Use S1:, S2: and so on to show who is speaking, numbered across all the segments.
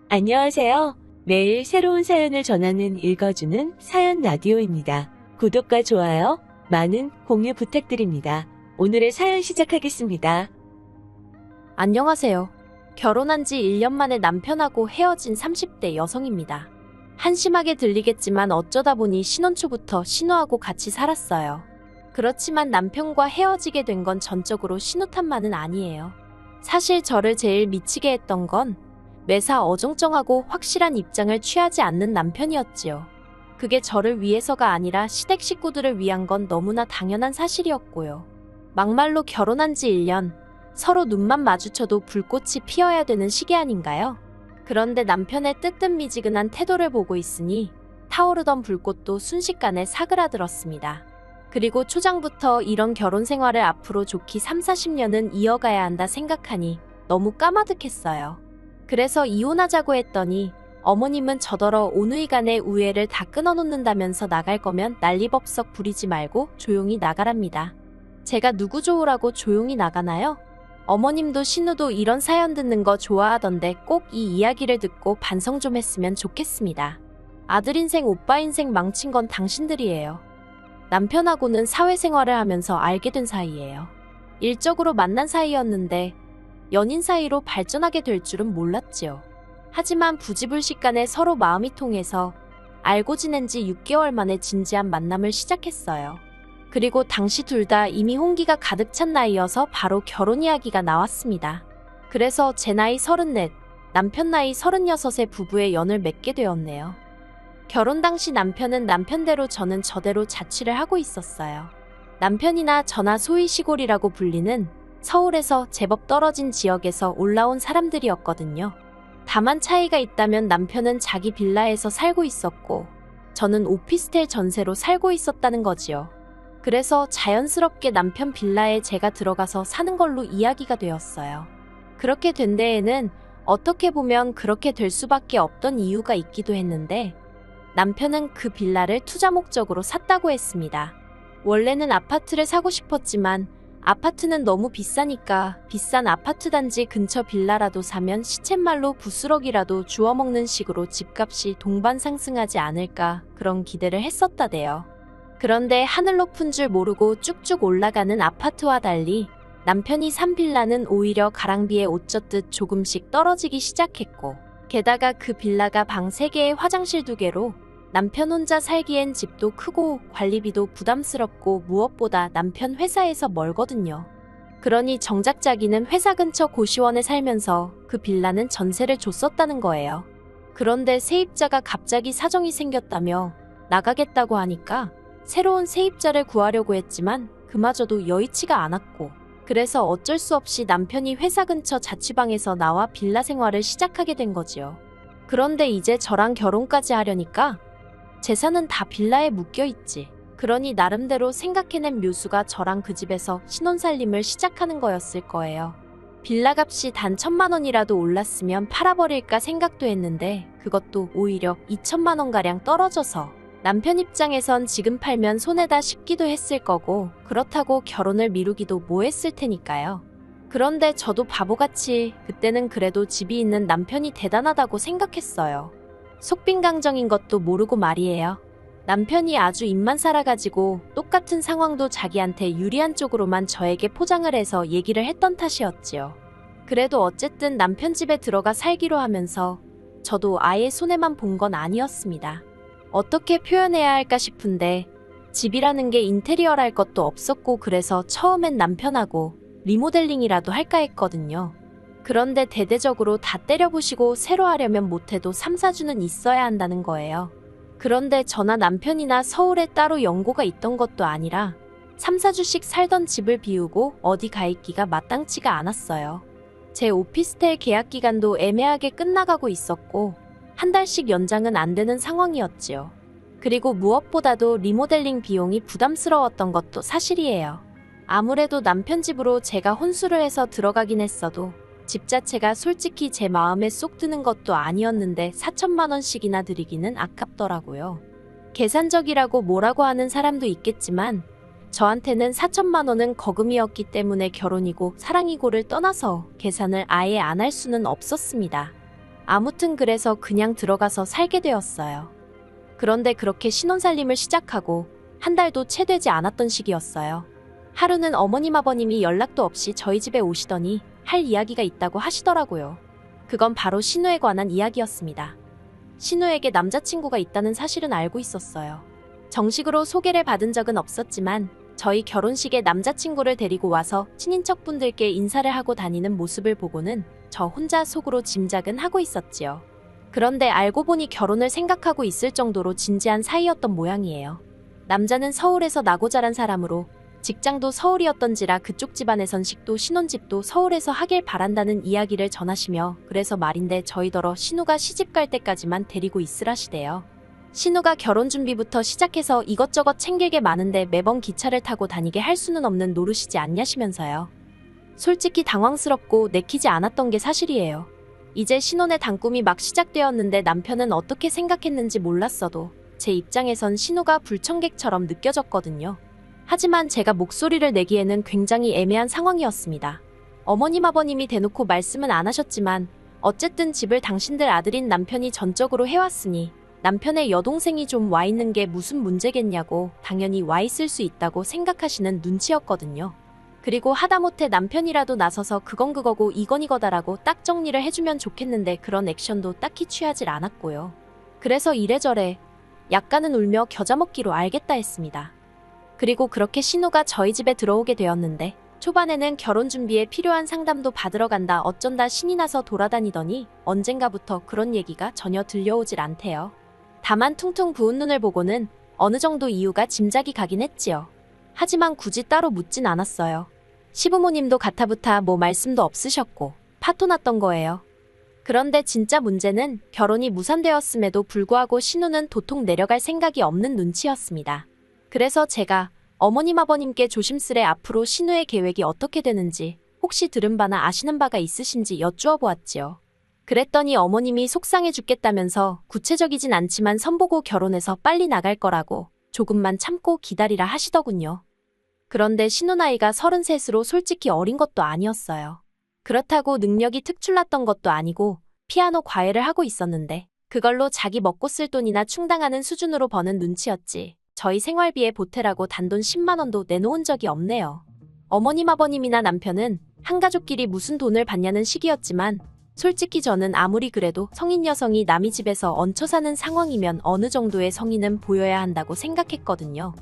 S1: 안녕하세요. 매일 새로운 사연을 전하는 읽어주는 사연 라디오입니다. 구독과 좋아요, 많은 공유 부탁드립니다. 오늘의 사연 시작하겠습니다.
S2: 안녕하세요. 결혼한 지 1년 만에 남편하고 헤어진 30대 여성입니다. 한심하게 들리겠지만 어쩌다 보니 신혼 초부터 신우하고 같이 살았어요. 그렇지만 남편과 헤어지게 된 건 전적으로 신우 탓만은 아니에요. 사실 저를 제일 미치게 했던 건 매사 어정쩡하고 확실한 입장을 취하지 않는 남편이었지요. 그게 저를 위해서가 아니라 시댁 식구들을 위한 건 너무나 당연한 사실이었고요. 막말로 결혼한 지 1년, 서로 눈만 마주쳐도 불꽃이 피어야 되는 시기 아닌가요? 그런데 남편의 뜨뜻미지근한 태도를 보고 있으니 타오르던 불꽃도 순식간에 사그라들었습니다. 그리고 초장부터 이런 결혼 생활을 앞으로 좋게 30-40년은 이어가야 한다 생각하니 너무 까마득했어요. 그래서 이혼하자고 했더니 어머님은 저더러 오누이간의 우애를 다 끊어놓는다면서 나갈 거면 난리법석 부리지 말고 조용히 나가랍니다. 제가 누구 좋으라고 조용히 나가나요? 어머님도 신우도 이런 사연 듣는 거 좋아하던데 꼭 이 이야기를 듣고 반성 좀 했으면 좋겠습니다. 아들 인생, 오빠 인생 망친 건 당신들이에요. 남편하고는 사회생활을 하면서 알게 된 사이예요. 일적으로 만난 사이였는데 연인 사이로 발전하게 될 줄은 몰랐지요. 하지만 부지불식간에 서로 마음이 통해서 알고 지낸 지 6개월 만에 진지한 만남을 시작했어요. 그리고 당시 둘 다 이미 홍기가 가득 찬 나이여서 바로 결혼 이야기가 나왔습니다. 그래서 제 나이 34, 남편 나이 36의 부부의 연을 맺게 되었네요. 결혼 당시 남편은 남편대로 저는 저대로 자취를 하고 있었어요. 남편이나 저나 소위 시골이라고 불리는 서울에서 제법 떨어진 지역에서 올라온 사람들이었거든요. 다만 차이가 있다면 남편은 자기 빌라에서 살고 있었고 저는 오피스텔 전세로 살고 있었다는 거지요. 그래서 자연스럽게 남편 빌라에 제가 들어가서 사는 걸로 이야기가 되었어요. 그렇게 된 데에는 어떻게 보면 그렇게 될 수밖에 없던 이유가 있기도 했는데 남편은 그 빌라를 투자 목적으로 샀다고 했습니다. 원래는 아파트를 사고 싶었지만 아파트는 너무 비싸니까 비싼 아파트 단지 근처 빌라라도 사면 시쳇말로 부스럭이라도 주워먹는 식으로 집값이 동반 상승하지 않을까 그런 기대를 했었다대요. 그런데 하늘 높은 줄 모르고 쭉쭉 올라가는 아파트와 달리 남편이 산 빌라는 오히려 가랑비에 옷 젖듯 조금씩 떨어지기 시작했고 게다가 그 빌라가 방 3개에 화장실 2개로 남편 혼자 살기엔 집도 크고 관리비도 부담스럽고 무엇보다 남편 회사에서 멀거든요. 그러니 정작 자기는 회사 근처 고시원에 살면서 그 빌라는 전세를 줬었다는 거예요. 그런데 세입자가 갑자기 사정이 생겼다며 나가겠다고 하니까 새로운 세입자를 구하려고 했지만 그마저도 여의치가 않았고 그래서 어쩔 수 없이 남편이 회사 근처 자취방에서 나와 빌라 생활을 시작하게 된 거지요. 그런데 이제 저랑 결혼까지 하려니까 재산은 다 빌라에 묶여있지. 그러니 나름대로 생각해낸 묘수가 저랑 그 집에서 신혼살림을 시작하는 거였을 거예요. 빌라 값이 단 1,000만 원이라도 올랐으면 팔아버릴까 생각도 했는데 그것도 오히려 2천만 원가량 떨어져서 남편 입장에선 지금 팔면 손에다 씹기도 했을 거고 그렇다고 결혼을 미루기도 뭐했을 테니까요. 그런데 저도 바보같이 그때는 그래도 집이 있는 남편이 대단하다고 생각했어요. 속빈강정인 것도 모르고 말이에요. 남편이 아주 입만 살아가지고 똑같은 상황도 자기한테 유리한 쪽으로만 저에게 포장을 해서 얘기를 했던 탓이었지요. 그래도 어쨌든 남편 집에 들어가 살기로 하면서 저도 아예 손해만 본 건 아니었습니다. 어떻게 표현해야 할까 싶은데 집이라는 게 인테리어랄 것도 없었고 그래서 처음엔 남편하고 리모델링이라도 할까 했거든요. 그런데 대대적으로 다 때려부시고 새로 하려면 못해도 3-4주는 있어야 한다는 거예요. 그런데 저나 남편이나 서울에 따로 연고가 있던 것도 아니라 3-4주씩 살던 집을 비우고 어디 가 있기가 마땅치가 않았어요. 제 오피스텔 계약 기간도 애매하게 끝나가고 있었고 한 달씩 연장은 안 되는 상황이었지요. 그리고 무엇보다도 리모델링 비용이 부담스러웠던 것도 사실이에요. 아무래도 남편 집으로 제가 혼수를 해서 들어가긴 했어도 집 자체가 솔직히 제 마음에 쏙 드는 것도 아니었는데 4천만 원씩이나 드리기는 아깝더라고요. 계산적이라고 뭐라고 하는 사람도 있겠지만 저한테는 4천만 원은 거금이었기 때문에 결혼이고 사랑이고를 떠나서 계산을 아예 안 할 수는 없었습니다. 아무튼 그래서 그냥 들어가서 살게 되었어요. 그런데 그렇게 신혼살림을 시작하고 한 달도 채 되지 않았던 시기였어요. 하루는 어머님 아버님이 연락도 없이 저희 집에 오시더니 할 이야기가 있다고 하시더라고요. 그건 바로 신우에 관한 이야기였습니다. 신우에게 남자친구가 있다는 사실은 알고 있었어요. 정식으로 소개를 받은 적은 없었지만 저희 결혼식에 남자친구를 데리고 와서 친인척분들께 인사를 하고 다니는 모습을 보고는 저 혼자 속으로 짐작은 하고 있었지요. 그런데 알고 보니 결혼을 생각하고 있을 정도로 진지한 사이였던 모양이에요. 남자는 서울에서 나고 자란 사람으로 직장도 서울이었던지라 그쪽 집안에선 식도 신혼집도 서울에서 하길 바란다는 이야기를 전하시며 그래서 말인데 저희더러 신우가 시집갈 때까지만 데리고 있으라시대요. 신우가 결혼 준비부터 시작해서 이것저것 챙길 게 많은데 매번 기차를 타고 다니게 할 수는 없는 노릇이지 않냐시면서요. 솔직히 당황스럽고 내키지 않았던 게 사실이에요. 이제 신혼의 단꿈이 막 시작되었는데 남편은 어떻게 생각했는지 몰랐어도 제 입장에선 신우가 불청객처럼 느껴졌거든요. 하지만 제가 목소리를 내기에는 굉장히 애매한 상황이었습니다. 어머님 아버님이 대놓고 말씀은 안 하셨지만 어쨌든 집을 당신들 아들인 남편이 전적으로 해왔으니 남편의 여동생이 좀 와 있는 게 무슨 문제겠냐고 당연히 와 있을 수 있다고 생각하시는 눈치였거든요. 그리고 하다못해 남편이라도 나서서 그건 그거고 이건 이거다라고 딱 정리를 해주면 좋겠는데 그런 액션도 딱히 취하질 않았고요. 그래서 이래저래 약간은 울며 겨자먹기로 알겠다 했습니다. 그리고 그렇게 신우가 저희 집에 들어오게 되었는데 초반에는 결혼 준비에 필요한 상담도 받으러 간다 어쩐다 신이 나서 돌아다니더니 언젠가부터 그런 얘기가 전혀 들려오질 않대요. 다만 퉁퉁 부은 눈을 보고는 어느 정도 이유가 짐작이 가긴 했지요. 하지만 굳이 따로 묻진 않았어요. 시부모님도 가타부타 뭐 말씀도 없으셨고 파토 났던 거예요. 그런데 진짜 문제는 결혼이 무산되었음에도 불구하고 신우는 도통 내려갈 생각이 없는 눈치였습니다. 그래서 제가 어머님 아버님께 조심스레 앞으로 신우의 계획이 어떻게 되는지 혹시 들은 바나 아시는 바가 있으신지 여쭈어 보았지요. 그랬더니 어머님이 속상해 죽겠다면서 구체적이진 않지만 선보고 결혼해서 빨리 나갈 거라고 조금만 참고 기다리라 하시더군요. 그런데 신우 나이가 33으로 솔직히 어린 것도 아니었어요. 그렇다고 능력이 특출났던 것도 아니고 피아노 과외를 하고 있었는데 그걸로 자기 먹고 쓸 돈이나 충당하는 수준으로 버는 눈치였지. 저희 생활비에 보태라고 단돈 10만 원도 내놓은 적이 없네요. 어머님 아버님이나 남편은 한 가족끼리 무슨 돈을 받냐는 시기였지만 솔직히 저는 아무리 그래도 성인 여성이 남의 집에서 얹혀 사는 상황이면 어느 정도의 성의는 보여야 한다고 생각했거든요.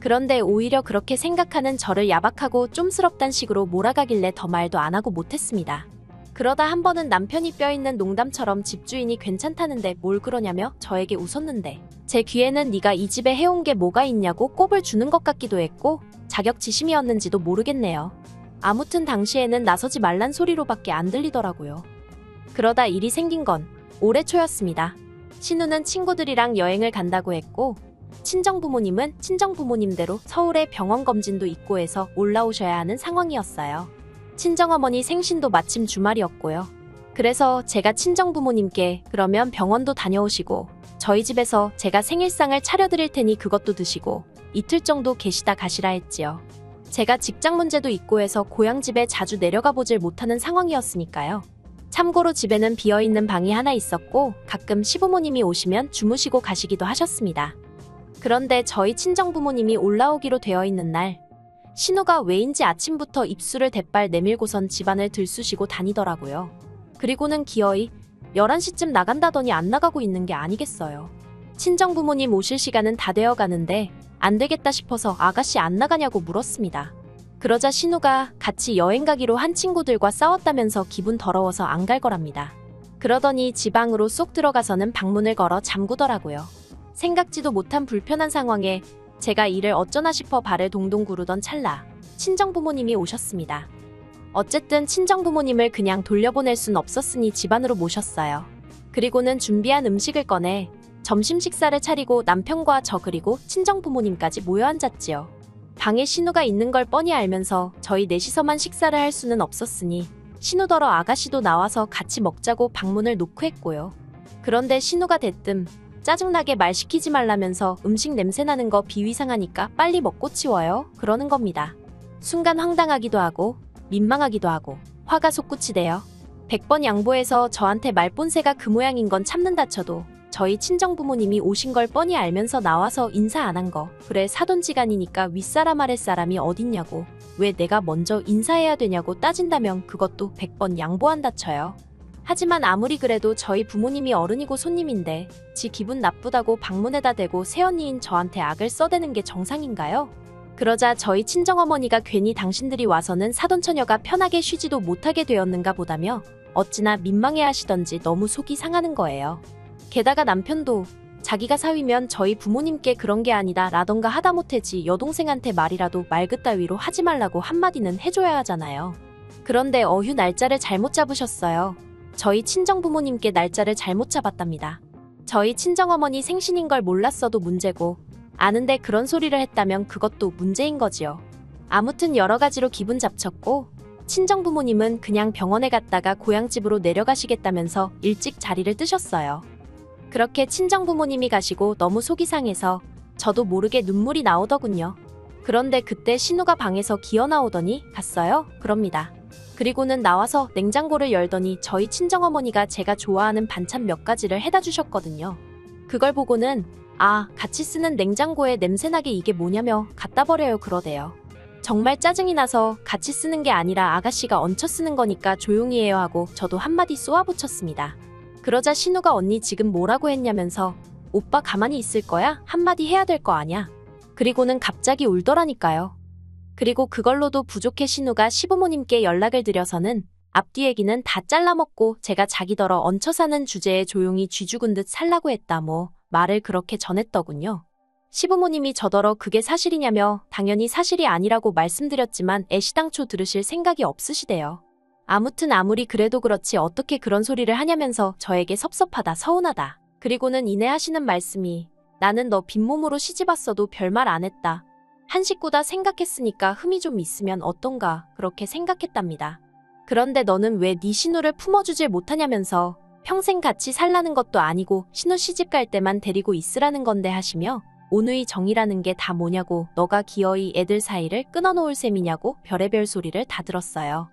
S2: 그런데 오히려 그렇게 생각하는 저를 야박하고 쫌스럽단 식으로 몰아가길래 더 말도 안 하고 못했습니다. 그러다 한 번은 남편이 뼈있는 농담처럼 집주인이 괜찮다는데 뭘 그러냐며 저에게 웃었는데 제 귀에는 네가 이 집에 해온 게 뭐가 있냐고 꼽을 주는 것 같기도 했고 자격지심이었는지도 모르겠네요. 아무튼 당시에는 나서지 말란 소리로밖에 안 들리더라고요. 그러다 일이 생긴 건 올해 초였습니다. 신우는 친구들이랑 여행을 간다고 했고 친정부모님은 친정부모님대로 서울에 병원 검진도 있고 해서 올라오셔야 하는 상황이었어요. 친정어머니 생신도 마침 주말이었고요. 그래서 제가 친정부모님께 그러면 병원도 다녀오시고 저희 집에서 제가 생일상을 차려드릴 테니 그것도 드시고 이틀 정도 계시다 가시라 했지요. 제가 직장 문제도 있고 해서 고향집에 자주 내려가 보질 못하는 상황이었으니까요. 참고로 집에는 비어있는 방이 하나 있었고 가끔 시부모님이 오시면 주무시고 가시기도 하셨습니다. 그런데 저희 친정부모님이 올라오기로 되어 있는 날 신우가 왜인지 아침부터 입술을 대빨 내밀고선 집안을 들쑤시고 다니더라고요. 그리고는 기어이 11시쯤 나간다더니 안 나가고 있는 게 아니겠어요. 친정부모님 오실 시간은 다 되어 가는데 안 되겠다 싶어서 아가씨 안 나가냐고 물었습니다. 그러자 신우가 같이 여행 가기로 한 친구들과 싸웠다면서 기분 더러워서 안 갈 거랍니다. 그러더니 지방으로 쏙 들어가서는 방문을 걸어 잠그더라고요. 생각지도 못한 불편한 상황에 제가 이를 어쩌나 싶어 발을 동동 구르던 찰나 친정부모님이 오셨습니다. 어쨌든 친정부모님을 그냥 돌려보낼 순 없었으니 집안으로 모셨어요. 그리고는 준비한 음식을 꺼내 점심 식사를 차리고 남편과 저 그리고 친정부모님까지 모여 앉았지요. 방에 신우가 있는 걸 뻔히 알면서 저희 넷이서만 식사를 할 수는 없었으니 신우더러 아가씨도 나와서 같이 먹자고 방문을 놓고 했고요. 그런데 신우가 대뜸 짜증나게 말 시키지 말라면서 음식 냄새 나는 거 비위상하니까 빨리 먹고 치워요 그러는 겁니다. 순간 황당하기도 하고 민망하기도 하고 화가 솟구치대요. 100번 양보해서 저한테 말본새가 그 모양인 건 참는다 쳐도 저희 친정부모님이 오신 걸 뻔히 알면서 나와서 인사 안 한 거. 그래 사돈지간이니까 윗사람 아랫사람이 어딨냐고. 왜 내가 먼저 인사해야 되냐고 따진다면 그것도 100번 양보한다 쳐요. 하지만 아무리 그래도 저희 부모님이 어른이고 손님인데 지 기분 나쁘다고 방문에다 대고 새언니인 저한테 악을 써대는 게 정상인가요? 그러자 저희 친정어머니가 괜히 당신들이 와서는 사돈처녀가 편하게 쉬지도 못하게 되었는가 보다며 어찌나 민망해 하시던지 너무 속이 상하는 거예요. 게다가 남편도 자기가 사위면 저희 부모님께 그런 게 아니다 라던가 하다못해지 여동생한테 말이라도 말 그따위로 하지 말라고 한마디는 해줘야 하잖아요. 그런데 어휴 날짜를 잘못 잡으셨어요. 저희 친정부모님께 날짜를 잘못 잡았답니다. 저희 친정어머니 생신인 걸 몰랐어도 문제고 아는데 그런 소리를 했다면 그것도 문제인 거지요. 아무튼 여러 가지로 기분 잡쳤고 친정부모님은 그냥 병원에 갔다가 고향집으로 내려가시겠다면서 일찍 자리를 뜨셨어요. 그렇게 친정부모님이 가시고 너무 속이 상해서 저도 모르게 눈물이 나오더군요. 그런데 그때 신우가 방에서 기어 나오더니 갔어요? 그럽니다. 그리고는 나와서 냉장고를 열더니 저희 친정어머니가 제가 좋아하는 반찬 몇 가지를 해다 주셨거든요. 그걸 보고는 아, 같이 쓰는 냉장고에 냄새나게 이게 뭐냐며 갖다 버려요 그러대요. 정말 짜증이 나서 같이 쓰는 게 아니라 아가씨가 얹혀 쓰는 거니까 조용히 해요 하고 저도 한마디 쏘아붙였습니다. 그러자 신우가 언니 지금 뭐라고 했냐면서 오빠 가만히 있을 거야? 한마디 해야 될 거 아냐? 그리고는 갑자기 울더라니까요. 그리고 그걸로도 부족해 신우가 시부모님께 연락을 드려서는 앞뒤 얘기는 다 잘라먹고 제가 자기더러 얹혀 사는 주제에 조용히 쥐 죽은 듯 살라고 했다 뭐 말을 그렇게 전했더군요. 시부모님이 저더러 그게 사실이냐며 당연히 사실이 아니라고 말씀드렸지만 애시당초 들으실 생각이 없으시대요. 아무튼 아무리 그래도 그렇지 어떻게 그런 소리를 하냐면서 저에게 섭섭하다 서운하다. 그리고는 이내 하시는 말씀이 나는 너 빈몸으로 시집왔어도 별말 안 했다. 한 식구다 생각했으니까 흠이 좀 있으면 어떤가 그렇게 생각했답니다. 그런데 너는 왜 네 신우를 품어주질 못하냐면서 평생 같이 살라는 것도 아니고 신우 시집 갈 때만 데리고 있으라는 건데 하시며 온의 정이라는 게 다 뭐냐고 너가 기어이 애들 사이를 끊어놓을 셈이냐고 별의별 소리를 다 들었어요.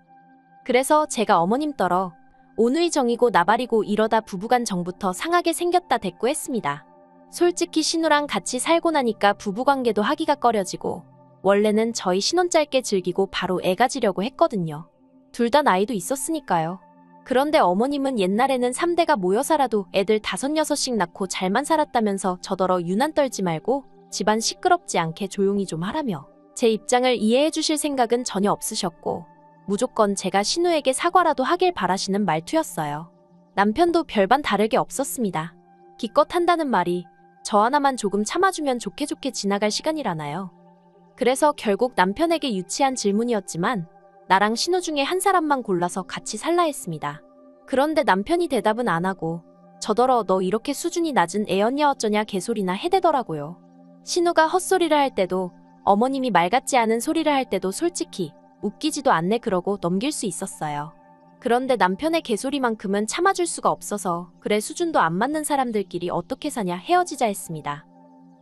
S2: 그래서 제가 어머님 떨어 온의 정이고 나발이고 이러다 부부간 정부터 상하게 생겼다 대꾸했습니다. 솔직히 신우랑 같이 살고 나니까 부부관계도 하기가 꺼려지고 원래는 저희 신혼 짧게 즐기고 바로 애 가지려고 했거든요. 둘 다 나이도 있었으니까요. 그런데 어머님은 옛날에는 3대가 모여 살아도 애들 5, 6씩 낳고 잘만 살았다면서 저더러 유난 떨지 말고 집안 시끄럽지 않게 조용히 좀 하라며 제 입장을 이해해 주실 생각은 전혀 없으셨고 무조건 제가 신우에게 사과라도 하길 바라시는 말투였어요. 남편도 별반 다르게 없었습니다. 기껏 한다는 말이 저 하나만 조금 참아주면 좋게 지나갈 시간이라나요. 그래서 결국 남편에게 유치한 질문이었지만 나랑 신우 중에 한 사람만 골라서 같이 살라 했습니다. 그런데 남편이 대답은 안 하고 저더러 너 이렇게 수준이 낮은 애언냐 어쩌냐 개소리나 해대더라고요. 신우가 헛소리를 할 때도 어머님이 말 같지 않은 소리를 할 때도 솔직히 웃기지도 않네 그러고 넘길 수 있었어요. 그런데 남편의 개소리만큼은 참아줄 수가 없어서 그래 수준도 안 맞는 사람들끼리 어떻게 사냐 헤어지자 했습니다.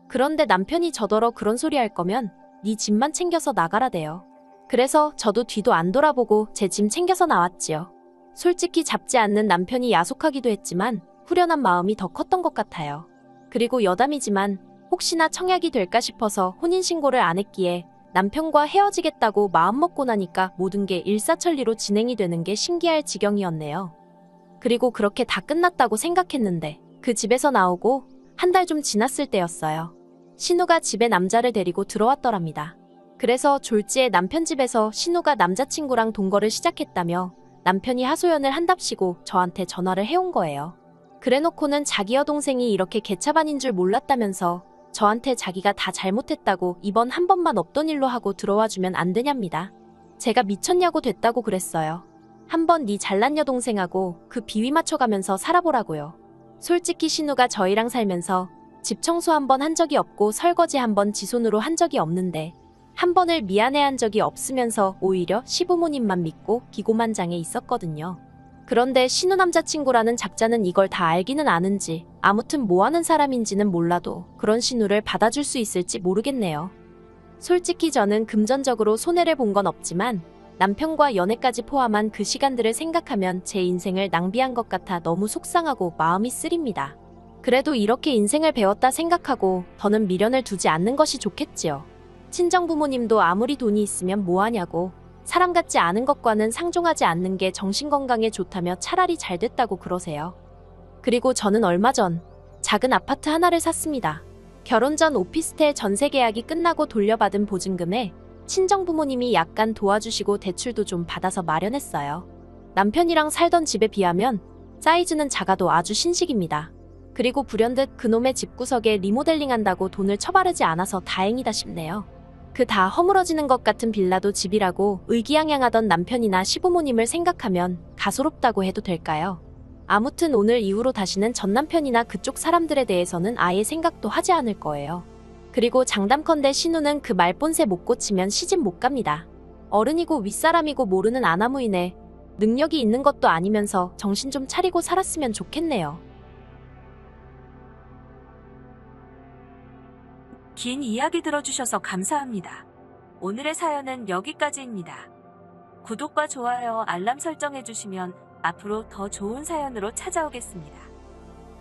S2: 그런데 남편이 저더러 그런 소리 할 거면 네 짐만 챙겨서 나가라대요. 그래서 저도 뒤도 안 돌아보고 제 짐 챙겨서 나왔지요. 솔직히 잡지 않는 남편이 야속하기도 했지만 후련한 마음이 더 컸던 것 같아요. 그리고 여담이지만 혹시나 청약이 될까 싶어서 혼인신고를 안 했기에 남편과 헤어지겠다고 마음먹고 나니까 모든 게 일사천리로 진행이 되는 게 신기할 지경이었네요. 그리고 그렇게 다 끝났다고 생각했는데 그 집에서 나오고 한 달 좀 지났을 때였어요. 신우가 집에 남자를 데리고 들어왔더랍니다. 그래서 졸지에 남편 집에서 신우가 남자친구랑 동거를 시작했다며 남편이 하소연을 한답시고 저한테 전화를 해온 거예요. 그래놓고는 자기 여동생이 이렇게 개차반인 줄 몰랐다면서 저한테 자기가 다 잘못했다고 이번 한 번만 없던 일로 하고 들어와주면 안 되냐입니다. 제가 미쳤냐고 됐다고 그랬어요. 한번 네 잘난 여동생하고 그 비위 맞춰가면서 살아보라고요. 솔직히 신우가 저희랑 살면서 집 청소 한 번 한 적이 없고 설거지 한 번 지 손으로 한 적이 없는데 한 번을 미안해한 적이 없으면서 오히려 시부모님만 믿고 기고만장해 있었거든요. 그런데 신우 남자친구라는 작자는 이걸 다 알기는 아는지 아무튼 뭐하는 사람인지는 몰라도 그런 신우를 받아줄 수 있을지 모르겠네요. 솔직히 저는 금전적으로 손해를 본 건 없지만 남편과 연애까지 포함한 그 시간들을 생각하면 제 인생을 낭비한 것 같아 너무 속상하고 마음이 쓰립니다. 그래도 이렇게 인생을 배웠다 생각하고 더는 미련을 두지 않는 것이 좋겠지요. 친정부모님도 아무리 돈이 있으면 뭐하냐고, 사람 같지 않은 것과는 상종하지 않는 게 정신건강에 좋다며 차라리 잘 됐다고 그러세요. 그리고 저는 얼마 전 작은 아파트 하나를 샀습니다. 결혼 전 오피스텔 전세 계약이 끝나고 돌려받은 보증금에 친정부모님이 약간 도와주시고 대출도 좀 받아서 마련했어요. 남편이랑 살던 집에 비하면 사이즈는 작아도 아주 신식입니다. 그리고 불현듯 그놈의 집구석에 리모델링한다고 돈을 처바르지 않아서 다행이다 싶네요. 그 다 허물어지는 것 같은 빌라도 집이라고 의기양양하던 남편이나 시부모님을 생각하면 가소롭다고 해도 될까요? 아무튼 오늘 이후로 다시는 전 남편이나 그쪽 사람들에 대해서는 아예 생각도 하지 않을 거예요. 그리고 장담컨대 신우는 그 말본새 못 고치면 시집 못 갑니다. 어른이고 윗사람이고 모르는 아나무인에 능력이 있는 것도 아니면서 정신 좀 차리고 살았으면 좋겠네요.
S1: 긴 이야기 들어주셔서 감사합니다. 오늘의 사연은 여기까지입니다. 구독과 좋아요, 알람 설정해주시면 앞으로 더 좋은 사연으로 찾아오겠습니다.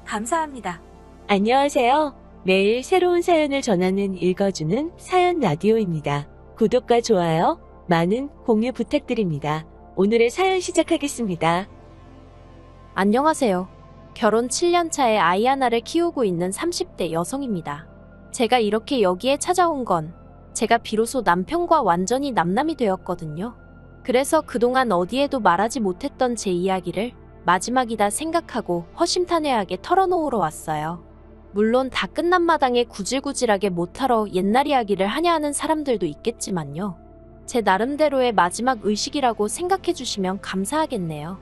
S1: 감사합니다. 안녕하세요. 매일 새로운 사연을 전하는 읽어주는 사연 라디오입니다. 구독과 좋아요, 많은 공유 부탁드립니다. 오늘의 사연 시작하겠습니다.
S2: 안녕하세요. 결혼 7년 차에 아이 하나를 키우고 있는 30대 여성입니다. 제가 이렇게 여기에 찾아온 건 제가 비로소 남편과 완전히 남남이 되었거든요. 그래서 그동안 어디에도 말하지 못했던 제 이야기를 마지막이다 생각하고 허심탄회하게 털어놓으러 왔어요. 물론 다 끝난 마당에 구질구질하게 못하러 옛날 이야기를 하냐 하는 사람들도 있겠지만요. 제 나름대로의 마지막 의식이라고 생각해 주시면 감사하겠네요.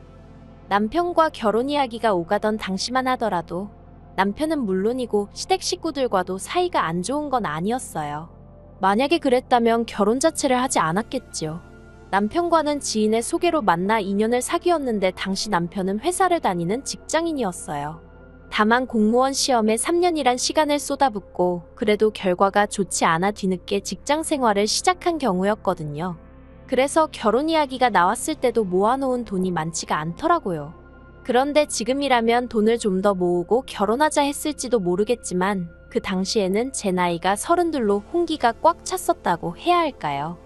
S2: 남편과 결혼 이야기가 오가던 당시만 하더라도 남편은 물론이고 시댁 식구들과도 사이가 안 좋은 건 아니었어요. 만약에 그랬다면 결혼 자체를 하지 않았겠지요. 남편과는 지인의 소개로 만나 인연을 사귀었는데 당시 남편은 회사를 다니는 직장인이었어요. 다만 공무원 시험에 3년이란 시간을 쏟아붓고 그래도 결과가 좋지 않아 뒤늦게 직장 생활을 시작한 경우였거든요. 그래서 결혼 이야기가 나왔을 때도 모아놓은 돈이 많지가 않더라고요. 그런데 지금이라면 돈을 좀 더 모으고 결혼하자 했을지도 모르겠지만 그 당시에는 제 나이가 32로 홍기가 꽉 찼었다고 해야 할까요?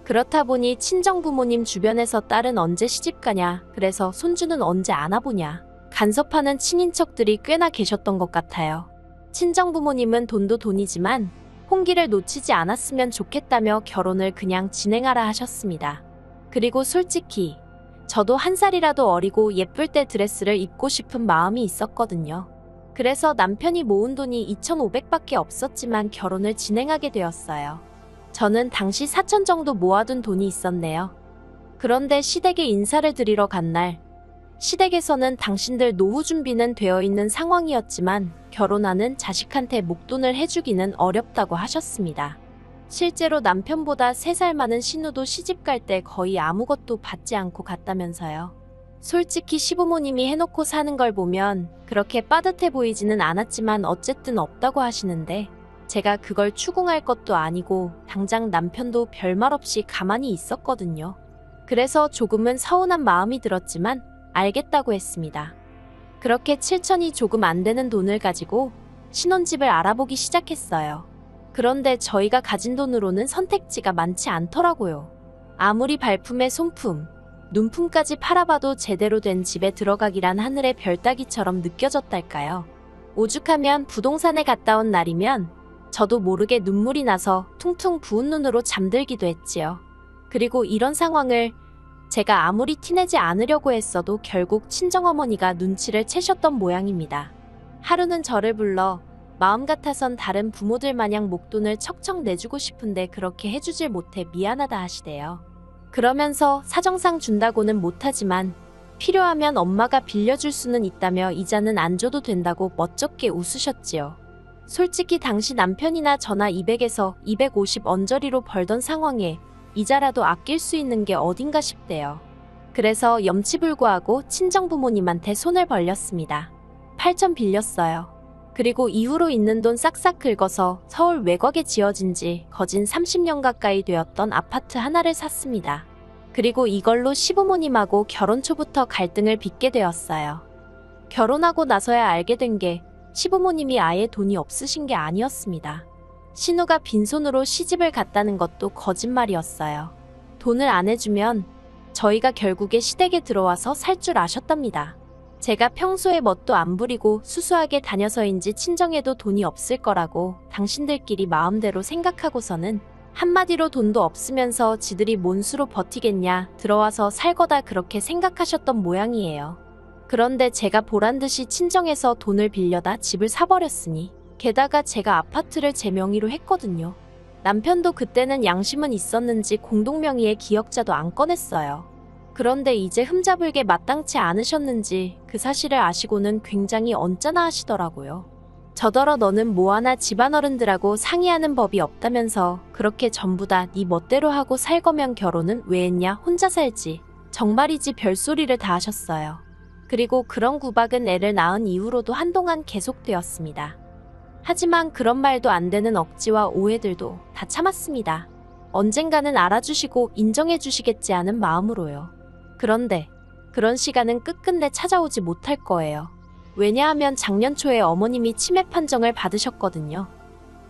S2: 그렇다 보니 친정부모님 주변에서 딸은 언제 시집가냐, 그래서 손주는 언제 안아보냐 간섭하는 친인척들이 꽤나 계셨던 것 같아요. 친정부모님은 돈도 돈이지만 홍기를 놓치지 않았으면 좋겠다며 결혼을 그냥 진행하라 하셨습니다. 그리고 솔직히 저도 한 살이라도 어리고 예쁠 때 드레스를 입고 싶은 마음이 있었거든요. 그래서 남편이 모은 돈이 2,500밖에 없었지만 결혼을 진행하게 되었어요. 저는 당시 4천 정도 모아둔 돈이 있었네요. 그런데 시댁에 인사를 드리러 간 날, 시댁에서는 당신들 노후 준비는 되어 있는 상황이었지만 결혼하는 자식한테 목돈을 해주기는 어렵다고 하셨습니다. 실제로 남편보다 3살 많은 신우도 시집갈 때 거의 아무것도 받지 않고 갔다면서요. 솔직히 시부모님이 해놓고 사는 걸 보면 그렇게 빠듯해 보이지는 않았지만 어쨌든 없다고 하시는데 제가 그걸 추궁할 것도 아니고 당장 남편도 별말 없이 가만히 있었거든요. 그래서 조금은 서운한 마음이 들었지만 알겠다고 했습니다. 그렇게 7천이 조금 안 되는 돈을 가지고 신혼집을 알아보기 시작했어요. 그런데 저희가 가진 돈으로는 선택지가 많지 않더라고요. 아무리 발품에 손품, 눈품까지 팔아봐도 제대로 된 집에 들어가기란 하늘의 별 따기처럼 느껴졌달까요. 오죽하면 부동산에 갔다 온 날이면 저도 모르게 눈물이 나서 퉁퉁 부은 눈으로 잠들기도 했지요. 그리고 이런 상황을 제가 아무리 티내지 않으려고 했어도 결국 친정어머니가 눈치를 채셨던 모양입니다. 하루는 저를 불러 마음 같아선 다른 부모들 마냥 목돈을 척척 내주고 싶은데 그렇게 해주질 못해 미안하다 하시대요. 그러면서 사정상 준다고는 못하지만 필요하면 엄마가 빌려줄 수는 있다며 이자는 안 줘도 된다고 멋쩍게 웃으셨지요. 솔직히 당시 남편이나 저나 200에서 250 언저리로 벌던 상황에 이자라도 아낄 수 있는 게 어딘가 싶대요. 그래서 염치불구하고 친정부모님한테 손을 벌렸습니다. 8천 빌렸어요. 그리고 이후로 있는 돈 싹싹 긁어서 서울 외곽에 지어진 지 거진 30년 가까이 되었던 아파트 하나를 샀습니다. 그리고 이걸로 시부모님하고 결혼 초부터 갈등을 빚게 되었어요. 결혼하고 나서야 알게 된 게 시부모님이 아예 돈이 없으신 게 아니었습니다. 신우가 빈손으로 시집을 갔다는 것도 거짓말이었어요. 돈을 안 해주면 저희가 결국에 시댁에 들어와서 살 줄 아셨답니다. 제가 평소에 멋도 안 부리고 수수하게 다녀서인지 친정에도 돈이 없을 거라고 당신들끼리 마음대로 생각하고서는 한마디로 돈도 없으면서 지들이 뭔 수로 버티겠냐 들어와서 살 거다 그렇게 생각하셨던 모양이에요. 그런데 제가 보란듯이 친정에서 돈을 빌려다 집을 사버렸으니 게다가 제가 아파트를 제 명의로 했거든요. 남편도 그때는 양심은 있었는지 공동명의의 기억자도 안 꺼냈어요. 그런데 이제 흠잡을게 마땅치 않으셨는지 그 사실을 아시고는 굉장히 언짢아 하시더라고요. 저더러 너는 뭐하나 집안어른들하고 상의하는 법이 없다면서 그렇게 전부 다 네 멋대로 하고 살 거면 결혼은 왜 했냐 혼자 살지. 정말이지 별소리를 다 하셨어요. 그리고 그런 구박은 애를 낳은 이후로도 한동안 계속되었습니다. 하지만 그런 말도 안 되는 억지와 오해들도 다 참았습니다. 언젠가는 알아주시고 인정해주시겠지 하는 마음으로요. 그런데 그런 시간은 끝끝내 찾아오지 못할 거예요. 왜냐하면 작년 초에 어머님이 치매 판정을 받으셨거든요.